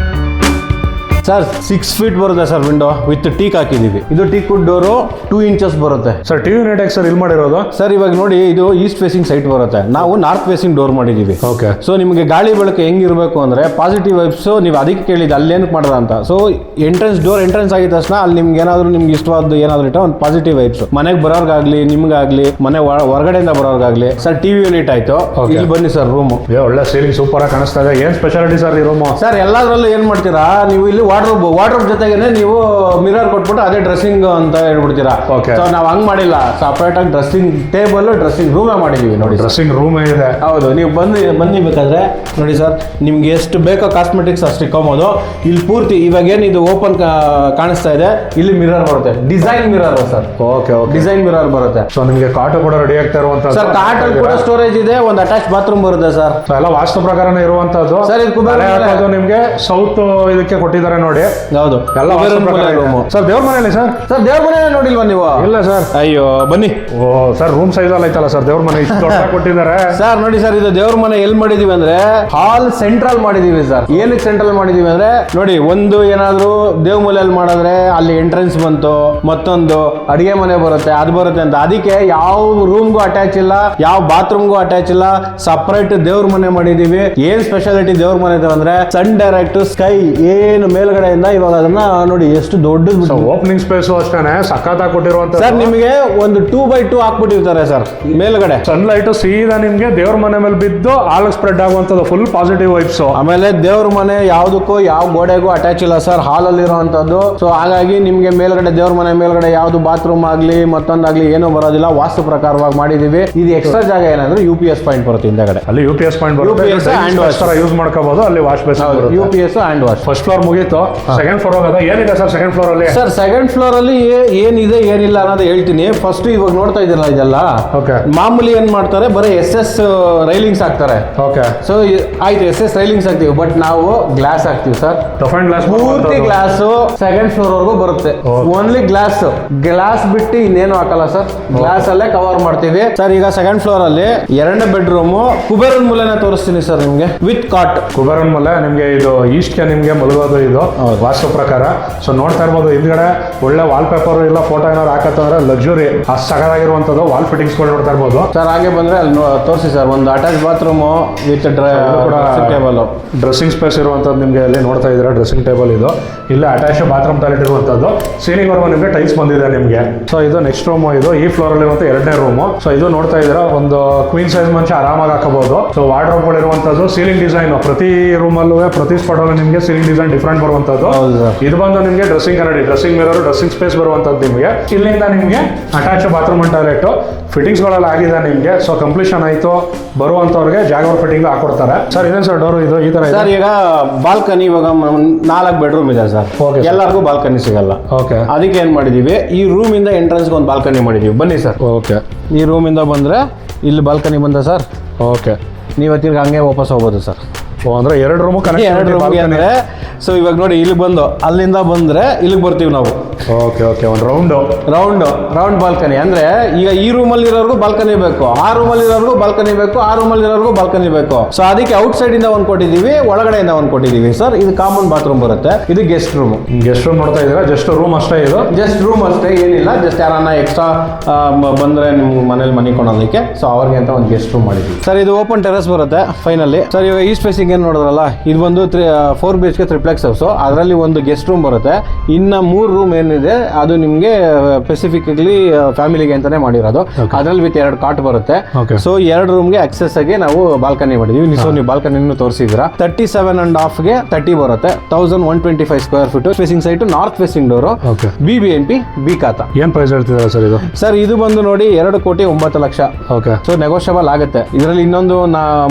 ಸರ್, 6 ಫೀಟ್ ಬರುತ್ತೆ ಸರ್ ವಿಂಡೋ ವಿತ್ ಟೀಕ್ ಹಾಕಿದೀವಿ. ಇದು ಟೀಕ್ ವುಡ್ ಡೋರು 2 ಇಂಚಸ್ ಬರುತ್ತೆ ಸರ್. ಟಿವಿ ಯೂನಿಟ್ ಸರ್ ಇಲ್ಲಿ ಮಾಡಿರೋದು ಸರ್. ಇವಾಗ ನೋಡಿ, ಇದು ಈಸ್ಟ್ ಫೇಸಿಂಗ್ ಸೈಟ್ ಬರುತ್ತೆ. ನಾವು ನಾರ್ತ್ ಫೇಸಿಂಗ್ ಡೋರ್ ಮಾಡಿದೀವಿ. ಓಕೆ. ಸೊ ನಿಮಗೆ ಗಾಳಿ ಬೆಳಕು ಹೆಂಗಿರ್ಬೇಕು ಅಂದ್ರೆ ಪಾಸಿಟಿವ್ ವೈಬ್ಸ್. ನೀವು ಅದಕ್ಕೆ ಕೇಳಿದ್ದು ಅಲ್ಲೇನಕ್ಕೆ ಮಾಡೋದ ಅಂತ. ಸೊ ಡೋರ್ ಎಂಟ್ರೆನ್ಸ್ ಆಗಿದ ತಕ್ಷಣ ಅಲ್ಲಿ ನಿಮ್ಗೆ ಏನಾದ್ರು ನಿಮ್ಗೆ ಇಷ್ಟವಾದ ಏನಾದ್ರು ಇಟ್ಟು ಒಂದು ಪಾಸಿಟಿವ್ ವೈಬ್ಸ್. ಮನೆಗೆ ಬರೋರ್ಗಾಗ್ಲಿ, ನಿಮ್ಗಾಗ್ಲಿ, ಮನೆ ಹೊರಗಡೆಯಿಂದ ಬರೋರ್ಗಾಗ್ಲಿ. ಸರ್ ಟಿವಿ ಯೂನಿಟ್ ಆಯ್ತು. ಇಲ್ಲಿ ಬನ್ನಿ ಸರ್. ರೂಮು ಒಳ್ಳೆ ಸೀಲಿಂಗ್ ಸೂಪರ್ ಆಗಿ ಕಾಣಿಸ್ತಾ ಇದೆ. ಏನ್ ಸ್ಪೆಷಾಲಿಟಿ ಸರ್ ಈ ರೂಮು? ಸರ್ ಎಲ್ಲಾದ್ರಲ್ಲೂ ಏನ್ ಮಾಡ್ತೀರಾ ನೀವು, ಇಲ್ಲಿ ವಾರ್ಡ್ರೋಬ್ ಜೊತೆಗೇನೆ ನೀವು ಮಿರರ್ ಕೊಟ್ಬಿಟ್ಟು ಅದೇ ಡ್ರೆಸ್ಸಿಂಗ್ ಅಂತ ಹೇಳ್ಬಿಡ್ತೀರಾ. Okay. ಸೊ ನಾವು ಹಂಗ್ ಮಾಡಿಲ್ಲ, ಸಪರೇಟ್ ಆಗಿ ಡ್ರೆಸ್ಸಿಂಗ್ ಟೇಬಲ್ ಡ್ರೆಸ್ಸಿಂಗ್ ರೂಮೇ ಮಾಡಿದೀವಿ ನೋಡಿ. ಡ್ರೆಸ್ಸಿಂಗ್ ರೂಮೇ ಇದೆ. ಹೌದು, ನೀವು ಬನ್ನಿ ಬೇಕಾದ್ರೆ ನೋಡಿ ಸರ್, ನಿಮ್ಗೆ ಎಷ್ಟು ಬೇಕೋ ಕಾಸ್ಮೆಟಿಕ್ಸ್ ಅಷ್ಟು ಇಕ್ಕೊಬೋದು. ಇಲ್ಲಿ ಪೂರ್ತಿ ಇವಾಗ ಏನು ಇದು ಓಪನ್ ಕಾಣಿಸ್ತಾ ಇದೆ, ಇಲ್ಲಿ ಮಿರರ್ ಬರುತ್ತೆ, design mirror sir. Okay design mirror ಬರುತ್ತೆ. ಸೊ ನಿಮಗೆ ಕಾಟ ಕೂಡ ರೆಡಿ ಆಗ್ತಾ ಇರುವಂತ ಸರ್ ಕಾಟಲ್ ಕೂಡ ಸ್ಟೋರೇಜ್ ಇದೆ, ಒಂದು ಅಟ್ಯಾಚ್ ಬಾತ್ರೂಮ್ ಬರುತ್ತೆ ಸರ್. ಎಲ್ಲ ವಾಸ್ತು ಪ್ರಕಾರನೇ ಇರುವಂತದ್ದು ಸರ್. ಇದು ಕುಬೇರ ನಿಮ್ಗೆ ಸೌತ್ ಇದಕ್ಕೆ ಕೊಟ್ಟಿದ್ದಾರೆ ನೋಡಿ. ಹೌದು, ಎಲ್ಲ ಸರ್ ದೇವ್ರ ಮನೆಯಲ್ಲಿ ಸರ್ ದೇವ್ರ ಮನೆ ನೋಡಿಲ್ವಾ ನೀವು? ಇಲ್ಲ ಸರ್. ಅಯ್ಯೋ ಬನ್ನಿ. ಓ ಸರ್, ರೂಮ್ ಸೈಜ್ ಅಲ್ಲಿ ಐತಲ್ಲ ಸರ್ ದೇವ್ರ ಮನೆ, ಇಷ್ಟು ದೊಡ್ಡ ಕೊಟ್ಟಿದ್ದಾರೆ ಸರ್. ನೋಡಿ ಸರ್, ಇದು ದೇವ್ರ ಮನೆ ಎಲ್ಲಿ ಮಾಡಿದೀವಿ ಅಂದ್ರೆ ಹಾಲ್ ಸೆಂಟ್ರಲ್ ಮಾಡಿದೀವಿ ಸರ್. ಏನಕ್ಕೆ ಸೆಂಟ್ರಲ್ ಮಾಡಿದೀವಿ ಅಂದ್ರೆ ನೋಡಿ, ಒಂದು ಏನಾದ್ರು ದೇವ್ ಮೂಲೆಯಲ್ಲಿ ಮಾಡಿದ್ರೆ ಅಲ್ಲಿ ಎಂಟ್ರೆನ್ಸ್ ಬಂತು, ಮತ್ತೊಂದು ಅಡಿಗೆ ಮನೆ ಬರುತ್ತೆ, ಅದು ಬರುತ್ತೆ ಅಂತ. ಅದಕ್ಕೆ ಯಾವ ರೂಮ್ಗೂ ಅಟ್ಯಾಚ್ ಇಲ್ಲ, ಯಾವ ಬಾತ್ರೂಮ್ಗೂ ಅಟ್ಯಾಚ್ ಇಲ್ಲ, ಸಪರೇಟ್ ದೇವ್ರ ಮನೆ ಮಾಡಿದೀವಿ. ಏನ್ ಸ್ಪೆಷಾಲಿಟಿ ದೇವ್ರ ಮನೆ ಅಂದ್ರೆ ಸನ್ ಡೈರೆಕ್ಟ್ ಸ್ಕೈ, ಏನು ಮೇಲ್ಗಡೆಯಿಂದ ಇವಾಗ ಅದನ್ನ ನೋಡಿ ಎಷ್ಟು ದೊಡ್ಡದು ಓಪನಿಂಗ್ ಸ್ಪೇಸ್ ಅಷ್ಟೇನೆ ಸಖತ್ತಾಗಿ ಕೊಟ್ಟಿರುವಂತ ಸರ್. ನಿಮಗೆ ಒಂದು 2x2 ಹಾಕ್ಬಿಟ್ಟಿರ್ತಾರೆ ಸರ್ ಮೇಲ್ಗಡೆ. ಸನ್ಲೈಟ್ ಸೀದಾ ನಿಮ್ಗೆ ದೇವ್ರ ಮನೆ ಮೇಲೆ ಬಿದ್ದು ಆಲ್ ಸ್ಪ್ರೆಡ್ ಆಗುವಂತದ್ದು, ಫುಲ್ ಪಾಸಿಟಿವ್ ವೈಬ್ಸ್. ಆಮೇಲೆ ದೇವ್ರ ಮನೆ ಯಾವ್ದಕ್ಕೂ ಯಾವ ಗೋಡೆಗೂ ಅಟ್ಯಾಚ್ ಇಲ್ಲ ಸರ್, ಹಾಲ್ ಅಲ್ಲಿ ಇರುವಂತದ್ದು. ಸೊ ಹಾಗಾಗಿ ನಿಮ್ಗೆ ಮೇಲ್ಗಡೆ ದೇವ್ರ ಮನೆ ಮೇಲ್ಗಡೆ ಯಾವ್ದು ಬಾತ್ರೂಮ್ ಆಗ್ಲಿ ಮತ್ತೊಂದಾಗ್ಲಿ ಏನೂ ಬರೋದಿಲ್ಲ, ವಾಸ್ತು ಪ್ರಕಾರವಾಗಿ ಮಾಡಿದೀವಿ. ಇದು ಎಕ್ಸ್ಟ್ರಾ ಜಾಗ ಏನಂದ್ರೆ UPS ಪಾಯಿಂಟ್ ಬರುತ್ತೆ ಹಿಂದೆಗಡೆ. ಅಲ್ಲಿ UPS ಪಾಯಿಂಟ್ ಬರುತ್ತೆ, ಯೂಸ್ ಮಾಡ್ಕೋಬಹುದು. ಅಲ್ಲಿ wash basin UPS hand wash. First floor ಮುಗೀತು, ಸೆಕೆಂಡ್ ಫ್ಲೋರ್ ಹೋಗೋದ. ಏನಿದೆ ಸರ್ ಸೆಕೆಂಡ್ ಫ್ಲೋರ್ ಅಲ್ಲಿ? ಸರ್ ಸೆಕೆಂಡ್ ಫ್ಲೋರ್ ಅಲ್ಲಿ ಏನಿದೆ ಏನಿಲ್ಲ ಅನ್ನೋದು ಹೇಳ್ತೀನಿ. ಫಸ್ಟ್ ಇವಾಗ ನೋಡ್ತಾ ಇದ್ದೀರಲ್ಲ ಇದೆಲ್ಲ, ಮಾಮೂಲಿ ಏನ್ ಮಾಡ್ತಾರೆ, ಬರೀ SS ರೈಲಿಂಗ್ಸ್ ಹಾಕ್ತಾರೆ. ಓಕೆ. ಸೊ ಆಯ್ತು, SS ರೈಲಿಂಗ್ಸ್ ಹಾಕ್ತಿವಿ, ಬಟ್ ನಾವು ಗ್ಲಾಸ್ ಹಾಕ್ತಿವಿ ಸರ್. ಗ್ಲಾಸ್ ಪೂರ್ತಿ ಗ್ಲಾಸ್ ಸೆಕೆಂಡ್ ಫ್ಲೋರ್ ವರೆಗೂ ಬರುತ್ತೆ. ಓನ್ಲಿ ಗ್ಲಾಸ್ ಬಿಟ್ಟು ಇನ್ನೇನು ಹಾಕಲ್ಲ ಸರ್, ಗ್ಲಾಸ್ ಅಲ್ಲೇ ಕವರ್ ಮಾಡ್ತೀವಿ ಸರ್. ಈಗ ಸೆಕೆಂಡ್ ಫ್ಲೋರ್ ಅಲ್ಲಿ ಎರಡನೇ ಬೆಡ್ರೂಮ್ ಕುಬೇರನ್ ಮೂಲೆನ ತೋರಿಸ್ತೀನಿ ಸರ್ ನಿಮ್ಗೆ, ವಿತ್ ಕಾಟ್. ಕುಬೇರನ್ ಮೂಲೆ ನಿಮ್ಗೆ ಇದು ಈಸ್ಟ್ಗೆ ನಿಮ್ಗೆ ಮಲಗೋದು ಇದು ವಾಸ್ತು ಪ್ರಕಾರ. ಸೊ ನೋಡ್ತಾ ಇರ್ಬೋದು ಹಿಂದ್ಗಡೆ ಒಳ್ಳೆ ವಾಲ್ ಪೇಪರ್ ಇಲ್ಲ, ಫೋಟೋ ಏನಾದ್ರು ಹಾಕತ್ತಂದ್ರೆ ಲಕ್ಸುರಿ ಅಷ್ಟು ಸಗದಾಗಿರುವಂತದ್ದು ವಾಲ್ ಫಿಟ್ಟಿಂಗ್ಸ್ ಗಳು ನೋಡ್ತಾ ಇರ್ಬೋದು ಸರ್. ಹಾಗೆ ಬಂದ್ರೆ ಅಲ್ಲಿ ತೋರಿಸಿ ಸರ್, ಒಂದು attach bathroom with table, dressing space ಇರುವಂತದ್ದು ನಿಮ್ಗೆ ಅಲ್ಲಿ ನೋಡ್ತಾ ಇದ್ದೀರಾ. ಡ್ರೆಸ್ಸಿಂಗ್ ಟೇಬಲ್ ಇದು, ಇಲ್ಲೇ ಅಟ್ಯಾಚ್ ಬಾತ್ರೂಮ್ ಟಾಯ್ಲೆಟ್ ಇರುವಂತದ್ದು. ಸೀಲಿಂಗ್ ವರ್ಗು ನಿಮ್ಗೆ ಟೈಲ್ಸ್ ಬಂದಿದೆ ನಿಮ್ಗೆ. ಸೊ ಇದು ನೆಕ್ಸ್ಟ್ ರೂಮ್, ಇದು ಈ ಫ್ಲೋರ್ ಅಲ್ಲಿ ಇರುವಂತ ಎರಡನೇ ರೂಮ್. ಸೊ ಇದು ನೋಡ್ತಾ ಇದ್ದೀರಾ, ಒಂದು ಕ್ವೀನ್ ಸೈಜ್ ಮಂಚ ಆರಾಮಾಗಿ ಹಾಕಬಹುದು. ಸೊ ವಾರ್ಡ್ರೋಬ್ ಗಳು ಇರುವಂತದ್ದು, ಸೀಲಿಂಗ್ ಡಿಸೈನ್ ಪ್ರತಿ ರೂಮ್ ಅಲ್ಲೂ ಪ್ರತಿ ಸ್ಪಾಟ್ ಅಲ್ಲೂ ನಿಮ್ಗೆ ಸೀಲಿಂಗ್ ಡಿಸೈನ್ ಡಿಫ್ರೆಂಟ್ ಬರುವಂತದ್ದು. ಇದು ಬಂದು ನಿಮ್ಗೆ ಡ್ರೆಸ್ಸಿಂಗ್ ಕನ್ನಡಿ, ಡ್ರೆಸ್ಸಿಂಗ್ ಮಿರರ್, ಡ್ರೆಸ್ಸಿಂಗ್ ಸ್ಪೇಸ್ ಬರುವಂತದ್ದು ನಿಮ್ಗೆ. ಇಲ್ಲಿಂದ ನಿಮ್ಗೆ attach bathroom and toilet fittings ಗಳೆಲ್ಲ ಆಗಿದೆ ನಿಮ್ಗೆ. ಸೊ ಕಂಪ್ಲೀಷನ್ ಆಯ್ತು, ಬರುವಂತವ್ರಿಗೆ ಜಾಗ ಫಿಟ್ಟಿಂಗ್ ಹಾಕೊಡ್ತಾರೆ ಸರ್. ಇದೇನು ಸರ್ ಡೋರ್ ಇದು ಈ ತರ ಸರ್? ಈಗ ಬಾಲ್ಕನಿ ಇವಾಗ 4 ಬೆಡ್ರೂಮ್ ಇದೆ ಸರ್, ಎಲ್ಲರಿಗೂ ಬಾಲ್ಕನಿ ಸಿಗಲ್ಲ. ಓಕೆ. ಅದಕ್ಕೆ ಏನ್ ಮಾಡಿದೀವಿ, ಈ ರೂಮ್ ಇಂದ ಎಂಟ್ರೆನ್ಸ್ ಒಂದು ಬಾಲ್ಕನಿ ಮಾಡಿದೀವಿ. ಬನ್ನಿ ಸರ್. ಓಕೆ. ಈ ರೂಮ್ ಇಂದ ಬಂದ್ರೆ ಇಲ್ಲಿ ಬಾಲ್ಕನಿ ಬಂದ ಸರ್. ಓಕೆ. ನೀವು ತಿರ್ಗಿ ಹಂಗೆ ವಾಪಸ್ ಹೋಗ್ಬೋದು ಸರ್. ಅಂದ್ರೆ ಎರಡು ರೂಮ್ ಎರಡು ರೂಮ್ಗೆ ಅಂದ್ರೆ ಸೊ ಇವಾಗ ನೋಡಿ, ಇಲ್ಲಿ ಬಂದು ಅಲ್ಲಿಂದ ಬಂದ್ರೆ ಇಲ್ಲಿಗೆ ಬರ್ತೀವಿ ನಾವು. Okay okay. ಒಂದು ರೌಂಡ್ ಬಾಲ್ಕನಿ ಅಂದ್ರೆ ಈಗ ಈ ರೂಮಲ್ಲಿ ಇರೋರ್ಗೂ ಬಾಲ್ಕನಿ ಬೇಕು, ಆ ರೂಮಲ್ಲಿ ಇರೋರ್ಗೂ ಬಾಲ್ಕನಿ ಬೇಕು, ಆ ರೂಮಲ್ಲಿ ಇರೋರ್ಗೂ ಬಾಲ್ಕನಿ ಬೇಕು. ಸೊ ಅದಕ್ಕೆ ಔಟ್ ಸೈಡ್ ಇಂದ ಒಂದು ಕೊಟ್ಟಿದ್ದೀವಿ, ಒಳಗಡೆಯಿಂದ ಒಂದು ಕೊಟ್ಟಿದ್ದೀವಿ ಸರ್. ಇದು ಕಾಮನ್ ಬಾತ್ರೂಮ್ ಬರುತ್ತೆ, ಇದು ಗೆಸ್ಟ್ ರೂಮ್. ನೋಡ್ತಾ ಇದ್ದೀರಾ, ಜಸ್ಟ್ ರೂಮ್ ಅಷ್ಟೇ ಇದು, ಜಸ್ಟ್ ರೂಮ್ ಅಷ್ಟೇ, ಏನಿಲ್ಲ. ಜಸ್ಟ್ ಯಾರನ್ನ ಎಕ್ಸ್ಟ್ರಾ ಬಂದ್ರೆ ನಿಮ್ ಮನೇಲಿ ಮನಿಕೊಳ್ಳೋದಕ್ಕೆ, ಸೊ ಅವ್ರಿಗೆ ಅಂತ ಒಂದು ಗೆಸ್ಟ್ ರೂಮ್ ಮಾಡಿದ್ವಿ ಸರ್. ಇದು ಓಪನ್ ಟೆರೆಸ್ ಬರುತ್ತೆ ಫೈನಲಿ ಸರ್. ಇವಾಗ ಈಸ್ಟ್ ಫೇಸಿಂಗ್ ಏನ್ ನೋಡಿದ್ರಲ್ಲ, ಇದು ಬಂದು 4 BHK ಟ್ರಿಪ್ಲೆಕ್ಸ್ ಹೌಸ್. ಅದರಲ್ಲಿ ಒಂದು ಗೆಸ್ಟ್ ರೂಮ್ ಬರುತ್ತೆ. ಇನ್ನ 3 ರೂಮ್ ಏನಿದೆ ಅದು ನಿಮ್ಗೆ ಸ್ಪೆಸಿಫಿಕಲಿ ಫ್ಯಾಮಿಲಿಗೆ ಅಂತಾನೆ ಮಾಡಿರೋದು. ಅದ್ರಲ್ಲಿ ವಿತ್ 2 ಕಾಟ್ ಬರುತ್ತೆ. ಸೊ 2 ರೂಮ್ಗೆ ಆಕ್ಸೆಸ್ ಆಗಿ ನಾವು ಬಾಲ್ಕನಿ ಮಾಡಿದೀವಿ. ಸೊ ನೀವು ಬಾಲ್ಕನಿ ತೋರಿಸಿದ್ರ 37.5 ಗೆ 30 ಬರುತ್ತೆ. 1125 square feet. Facing site north facing door. BBMP B ಖಾತಾ. ಏನ್ ಪ್ರೈಸ್ ಹೇಳ್ತಿದ್ದಾರೆ ಸರ್ ಇದು? ಸರ್ ಇದು ಬಂದು ನೋಡಿ 2,09,00,000. ಓಕೆ. ಸೊ ನೆಗೋಷಿಯಬಲ್ ಆಗುತ್ತೆ. ಇದರಲ್ಲಿ ಇನ್ನೊಂದು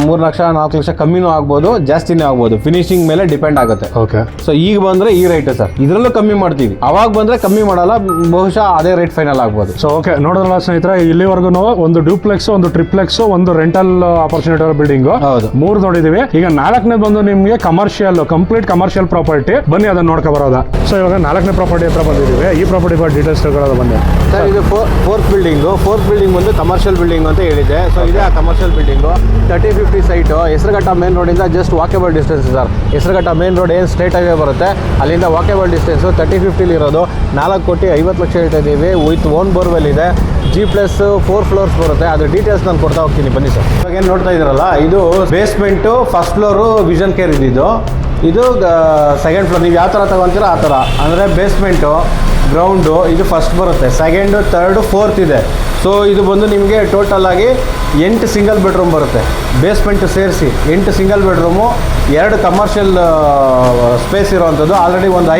3 ಲಕ್ಷ 4 ಲಕ್ಷ ಕಮ್ಮಿನೂ ಆಗ್ಬೋದು, ಜಾಸ್ತಿನೇ ಆಗ್ಬೋದು, ಫಿನಿಶಿಂಗ್ ಮೇಲೆ ಡಿಪೆಂಡ್ ಆಗುತ್ತೆ. ಓಕೆ. ಸೊ ಈಗ ಬಂದ್ರೆ ಈ ರೇಟ್ ಸರ್, ಇದರಲ್ಲೂ ಕಮ್ಮಿ ಮಾಡ್ತೀವಿ. ಅವಾಗ ಬಂದ್ರೆ ಕಮ್ಮಿ ಮಾಡಲ್ಲ, ಬಹುಶಃ ಅದೇ ರೇಟ್ ಫೈನಲ್ ಆಗ್ಬೋದು. ಸೊ ಓಕೆ, ನೋಡೋಣ ಸ್ನೇಹಿತರೆ, ಇಲ್ಲಿವರೆಗೂ ಒಂದು ಡ್ಯೂಪ್ಲೆಕ್ಸ್, ಒಂದು ಟ್ರಿಪ್ಲೆಕ್ಸ್, ಒಂದು ರೆಂಟಲ್ ಆಪರ್ಚುನಿಟಿ ಬಿಲ್ಡಿಂಗ್, ಹೌದು 3 ನೋಡಿದೀವಿ. ಈಗ 4ನೇ ಬಂದು ನಿಮ್ಗೆ ಕಮರ್ಷಿಯಲ್, ಕಂಪ್ಲೀಟ್ ಕಮರ್ಷಿಯಲ್ ಪ್ರಾಪರ್ಟಿ. ಬನ್ನಿ ಅದನ್ನ ನೋಡ್ಕೊ ಬರೋದಾ. ಸೊ ಇವಾಗ 4ನೇ ಪ್ರಾಪರ್ಟಿ ಹತ್ರ ಬಂದಿದ್ದೀವಿ. ಈ ಪ್ರಾಪರ್ಟಿ ಬಗ್ಗೆ ಡೀಟೇಲ್ಸ್ ತಿಳ್ಕೊಳ್ಳೋದು ಬನ್ನಿ ಸರ್. ಇದು ಫೋರ್ತ್ ಬಿಲ್ಡಿಂಗ್ ಒಂದು ಕಮರ್ಷಿಯಲ್ ಬಿಲ್ಡಿಂಗ್ ಅಂತ ಹೇಳಿದೆ. ಸೊ ಇದೇ ಆ commercial building 30-50 site. Hesaraghatta main road ಇಂದ just walkable distance sir. Hesaraghatta main road ಏನು ಸ್ಟ್ರೇಟ್ ಹೈವೇ ಬರುತ್ತೆ, ಅಲ್ಲಿಂದ ವಾಕೇಬಲ್ ಡಿಸ್ಟೆನ್ಸ್ 30-50 ಇರೋದು. 4,50,00,000 ಹೇಳ್ತಾ ಇದ್ದೀವಿ. ವಿತ್ ಓನ್ ಬೋರ್ವೆಲ್ ಇದೆ. G+4 ಫ್ಲೋರ್ಸ್ ಬರುತ್ತೆ. ಅದ್ರ ಡೀಟೇಲ್ಸ್ ನಾನು ಕೊಡ್ತಾ ಹೋಗ್ತೀನಿ, ಬನ್ನಿ ಸರ್. ಇವಾಗ ಏನು ನೋಡ್ತಾ ಇದ್ದೀರಲ್ಲ, ಇದು basement, first floor vision care ಇದ್ದಿದ್ದು. ಇದು ಸೆಕೆಂಡ್ ಫ್ಲೋರ್. ನೀವು ಯಾವ ಥರ ತಗೊತೀರೋ ಆ ಥರ, ಅಂದರೆ ಬೇಸ್ಮೆಂಟು, ಗ್ರೌಂಡು ಇದು ಫಸ್ಟ್ ಬರುತ್ತೆ. ಸೆಕೆಂಡು, ಥರ್ಡು, ಫೋರ್ತ್ ಇದೆ. ಸೊ ಇದು ಬಂದು ನಿಮಗೆ ಟೋಟಲ್ ಆಗಿ 8 ಸಿಂಗಲ್ ಬೆಡ್ರೂಮ್ ಬರುತ್ತೆ. ಬೇಸ್ಮೆಂಟ್ ಸೇರಿಸಿ 8 ಸಿಂಗಲ್ ಬೆಡ್ರೂಮು, 2 ಕಮರ್ಷಿಯಲ್ ಸ್ಪೇಸ್ ಇರುವಂಥದ್ದು. ಆಲ್ರೆಡಿ ಒಂದು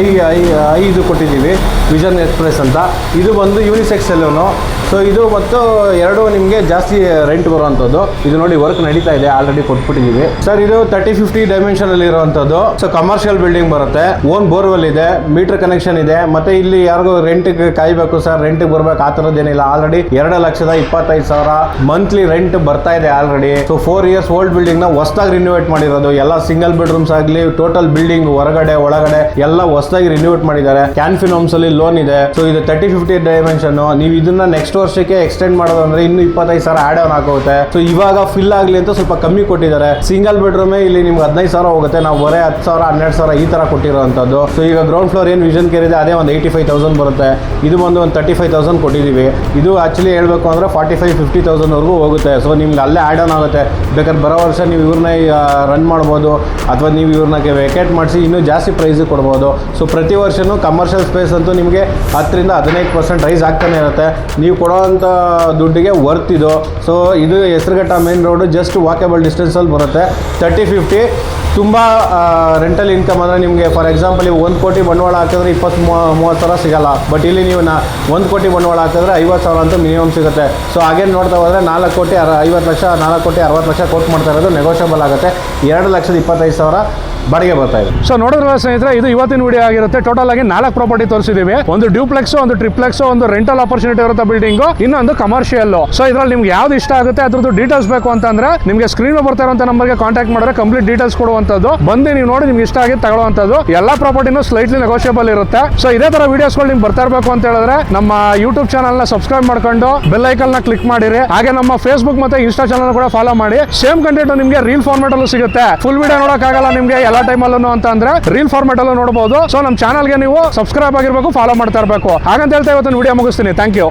ಇದು ಕೊಟ್ಟಿದ್ದೀವಿ, ವಿಷನ್ ಎಕ್ಸ್ಪ್ರೆಸ್ ಅಂತ. ಇದು ಬಂದು ಯೂನಿಸೆಕ್ಸ್ ಸೆಲೂನು. ಸೊ ಇದು ಮತ್ತು 2 ನಿಮಗೆ ಜಾಸ್ತಿ ರೆಂಟ್ ಬರುವಂಥದ್ದು. ಇದು ನೋಡಿ ವರ್ಕ್ ನಡೀತಾ ಇದೆ, ಆಲ್ರೆಡಿ ಕೊಟ್ಬಿಟ್ಟಿದ್ದೀವಿ ಸರ್. ಇದು 30-50 ಡೈಮೆನ್ಷನ್ ಅಲ್ಲಿ ಇರುವಂಥದ್ದು. ಸೊ ಕಮರ್ಷಿಯಲ್ ಬಿಲ್ಡಿಂಗ್ ಬರುತ್ತೆ, ಓನ್ ಬೋರ್ವೆಲ್ ಇದೆ, ಮೀಟರ್ ಕನೆಕ್ಷನ್ ಇದೆ. ಮತ್ತೆ ಇಲ್ಲಿ ಯಾರಿಗೂ ರೆಂಟ್ಗೆ ಕಾಯ್ಬೇಕು ಸರ್, ರೆಂಟ್ಗೆ ಬರ್ಬೇಕು ಆ ಥರದ್ದೇನಿಲ್ಲ. ಆಲ್ರೆಡಿ 2,25,000 ಮಂತ್ಲಿ ರೆಂಟ್ ಬರ್ತಾ ಇದೆ already. So 4 years old building ನ ಹೊಸದಾಗಿ ರಿನ್ಯೂವೇಟ್ ಮಾಡಿರೋದು. ಎಲ್ಲ ಸಿಂಗಲ್ ಬೆಡ್ರೂಮ್ಸ್ ಆಗಲಿ, ಟೋಟಲ್ ಬಿಲ್ಡಿಂಗ್ ಹೊರಗಡೆ ಒಳಗಡೆ ಎಲ್ಲ ಹೊಸದಾಗಿ ರಿನ್ಯೂವೇಟ್ ಮಾಡಿದ್ದಾರೆ. ಕ್ಯಾನ್ಫಿನ್ ಹೋಮ್ಸ್ ಅಲ್ಲಿ ಲೋನ್ ಇದೆ. ಸೊ ಇದು 30-50 ಡೈಮೆನ್ಷನ್. ನೀವು ಇದನ್ನ ನೆಕ್ಸ್ಟ್ ವರ್ಷಕ್ಕೆ ಎಕ್ಸ್ಟೆಂಡ್ ಮಾಡೋದಂದ್ರೆ ಇನ್ನು 25,000 ಆಡ್ ಆನ್ ಆಗುತ್ತೆ. ಸೊ ಇವಾಗ ಫಿಲ್ ಆಗಲಿ ಅಂತ ಸ್ವಲ್ಪ ಕಮ್ಮಿ ಕೊಟ್ಟಿದ್ದಾರೆ. ಸಿಂಗಲ್ ಬೆಡ್ರೂಮ್ ಇಲ್ಲಿ ನಿಮ್ಗೆ 15,000 ಹೋಗುತ್ತೆ, ನಾವು ಬರೇ 10,000 12,000 ಈ ತರ ಕೊಟ್ಟಿರೋಂಥದ್ದು. ಸೊ ಈಗ ಗ್ರೌಂಡ್ ಫ್ಲೋರ್ ಏನು ವಿಷನ್ ಕೇರ್ ಇದೆ ಅದೇ ಒಂದು 85,000 ಬರುತ್ತೆ. ಇದು ಬಂದು ಒಂದು 35,000 ಕೊಟ್ಟಿದ್ದೀವಿ. ಇದು ಆಕ್ಚುಲಿ ಹೇಳ್ಬೇಕು ಅಂದ್ರೆ 45-50,000 ವರೆಗೂ ಹೋಗುತ್ತೆ. ಸೊ ನಿಮ್ಗೆ ಅಲ್ಲೇ ಆಡ್ ಆನ್ ಆಗುತ್ತೆ. ಬೇಕಾದ್ರೆ ಬರೋ ವರ್ಷ ನೀವು ಇವ್ರನ್ನ ರನ್ ಮಾಡ್ಬೋದು, ಅಥವಾ ನೀವು ಇವ್ರನ್ನ ವೇಕೇಟ್ ಮಾಡಿಸಿ ಇನ್ನೂ ಜಾಸ್ತಿ ಪ್ರೈಸ್ ಕೊಡ್ಬೋದು. ಸೊ ಪ್ರತಿ ವರ್ಷನೂ ಕಮರ್ಷಿಯಲ್ ಸ್ಪೇಸ್ ಅಂತೂ ನಿಮಗೆ 10-15% ರೈಸ್ ಆಗ್ತಾನೆ ಇರುತ್ತೆ. ನೀವು ಕೊಡೋವಂಥ ದುಡ್ಡಿಗೆ ವರ್ತ್ ಇದು. ಸೊ ಇದು Hesaraghatta main road, just walkable ಡಿಸ್ಟೆನ್ಸಲ್ಲಿ ಬರುತ್ತೆ. 30-50 ತುಂಬ ರೆಂಟಲ್ ಇನ್ಕಮ್ ಅಂದರೆ ನಿಮಗೆ ಫಾರ್ ಎಕ್ಸಾಂಪಲ್ 1 ಕೋಟಿ ಬಂಡವಾಳ ಹಾಕಿದ್ರೆ 20-30 ಸಿಗಲ್ಲ. ಬಟ್ ಇಲ್ಲಿ ನೀವು 1 ಕೋಟಿ ಬಂಡವಾಳ ಹಾಕಿದ್ರೆ 50,000 ಅಂತೂ ಮಿನಿಮಮ್ ಸಿಗುತ್ತೆ. ಸೊ ಹಾಗೇನು ನೋಡ್ತಾ ಹೋದರೆ 4 ಕೋಟಿ 50 ಲಕ್ಷ 4 ಕೋಟಿ 60 ಲಕ್ಷ ಕೋಟ್ ಮಾಡ್ತಾ ಇರೋದು ನೆಗೋಷಿಯಬಲ್ ಆಗುತ್ತೆ. 2,25,000 ಬಾಡಿಗೆ ಬರ್ತಾ ಇದೆ. ಸೊ ನೋಡಿದ್ರೆ ಸ್ನೇಹಿತರೆ, ಇದು ಇವತ್ತಿನ ವಿಡಿಯೋ ಆಗಿರುತ್ತೆ. ಟೋಟಲ್ ಆಗಿ 4 ಪ್ರಾಪರ್ಟಿ ತೋರಿಸಿದೀವಿ. ಒಂದು ಡ್ಯೂಪ್ಲೆಕ್ಸ್, ಒಂದು ಟ್ರಿಪ್ಲೆಕ್ಸ್, ಒಂದು ರೆಂಟಲ್ ಆಪರ್ಚುನಿಟಿ ಇರುತ್ತೆ ಬಿಲ್ಡಿಂಗ್, ಇನ್ನೊಂದು ಕಮರ್ಷಿಯಲ್. ಸೊ ಇದ್ರಲ್ಲಿ ನಿಮ್ಗೆ ಯಾವ್ದು ಇಷ್ಟ ಆಗುತ್ತೆ ಅದ್ರದ್ದು ಡೀಟೇಲ್ಸ್ ಬೇಕು ಅಂತಂದ್ರೆ ನಿಮಗೆ ಸ್ಕ್ರೀನ್ ಬರ್ತಾ ಇರುವಂತ ನಂಬರ್ಗೆ ಕಾಂಟ್ಯಾಕ್ಟ್ ಮಾಡಿದ್ರೆ ಕಂಪ್ಲೀಟ್ ಡೀಟೇಲ್ಸ್ ಕೊಡುವಂತದ್ದು. ಬಂದು ನೀವು ನೋಡಿ ನಿಮ್ಗೆ ಇಷ್ಟ ಆಗಿ ತಗೊಳ್ಳುವಂತದ್ದು. ಎಲ್ಲಾ ಪ್ರಾಪರ್ಟಿನೂ ಸ್ಲೈಟ್ಲಿ ನೆಗೋಷಿಯಬಲ್ ಇರುತ್ತೆ. ಸೊ ಇದೇ ತರ ವಿಡಿಯೋಸ್ಗಳು ನಿಮ್ಗೆ ಬರ್ತಾ ಇರಬೇಕು ಅಂತ ಹೇಳಿದ್ರೆ ನಮ್ಮ ಯೂಟ್ಯೂಬ್ ಚಾನಲ್ ನ ಸಬ್ಸ್ಕ್ರೈಬ್ ಮಾಡ್ಕೊಂಡು ಬೆಲ್ ಐಕನ್ ನ ಕ್ಲಿಕ್ ಮಾಡಿರಿ. ಹಾಗೆ ನಮ್ಮ ಫೇಸ್ಬುಕ್ ಮತ್ತೆ ಇನ್ಸ್ಟಾ ಚಾನಲ್ ಕೂಡ ಫಾಲೋ ಮಾಡಿ. ಸೇಮ್ ಕಂಟೆಂಟ್ ನಿಮಗೆ ರೀಲ್ ಫಾರ್ಮೆಟ್ ಅಲ್ಲೂ ಸಿಗುತ್ತೆ. ಫುಲ್ ವಿಡಿಯೋ ನೋಡೋಕ್ಕಾಗಲ್ಲ ನಿಮಗೆ ಎಲ್ಲ ಟೈಮಲ್ಲೂ ಅಂತ ಅಂದ್ರೆ ರೀಲ್ ಫಾರ್ಮೆಟ್ ಅಲ್ಲೂ ನೋಡಬಹುದು. ಸೊ ನಮ್ಮ ಚಾನಲ್ಗೆ ನೀವು ಸಬ್ಸ್ಕ್ರೈಬ್ ಆಗಿರ್ಬೇಕು, ಫಾಲೋ ಮಾಡ್ತಾ ಇರಬೇಕು. ಹಾಗಂತ ಹೇಳ್ತಾ ಇವತ್ತಿನ ವಿಡಿಯೋ ಮುಗಿಸ್ತೀನಿ. Thank you.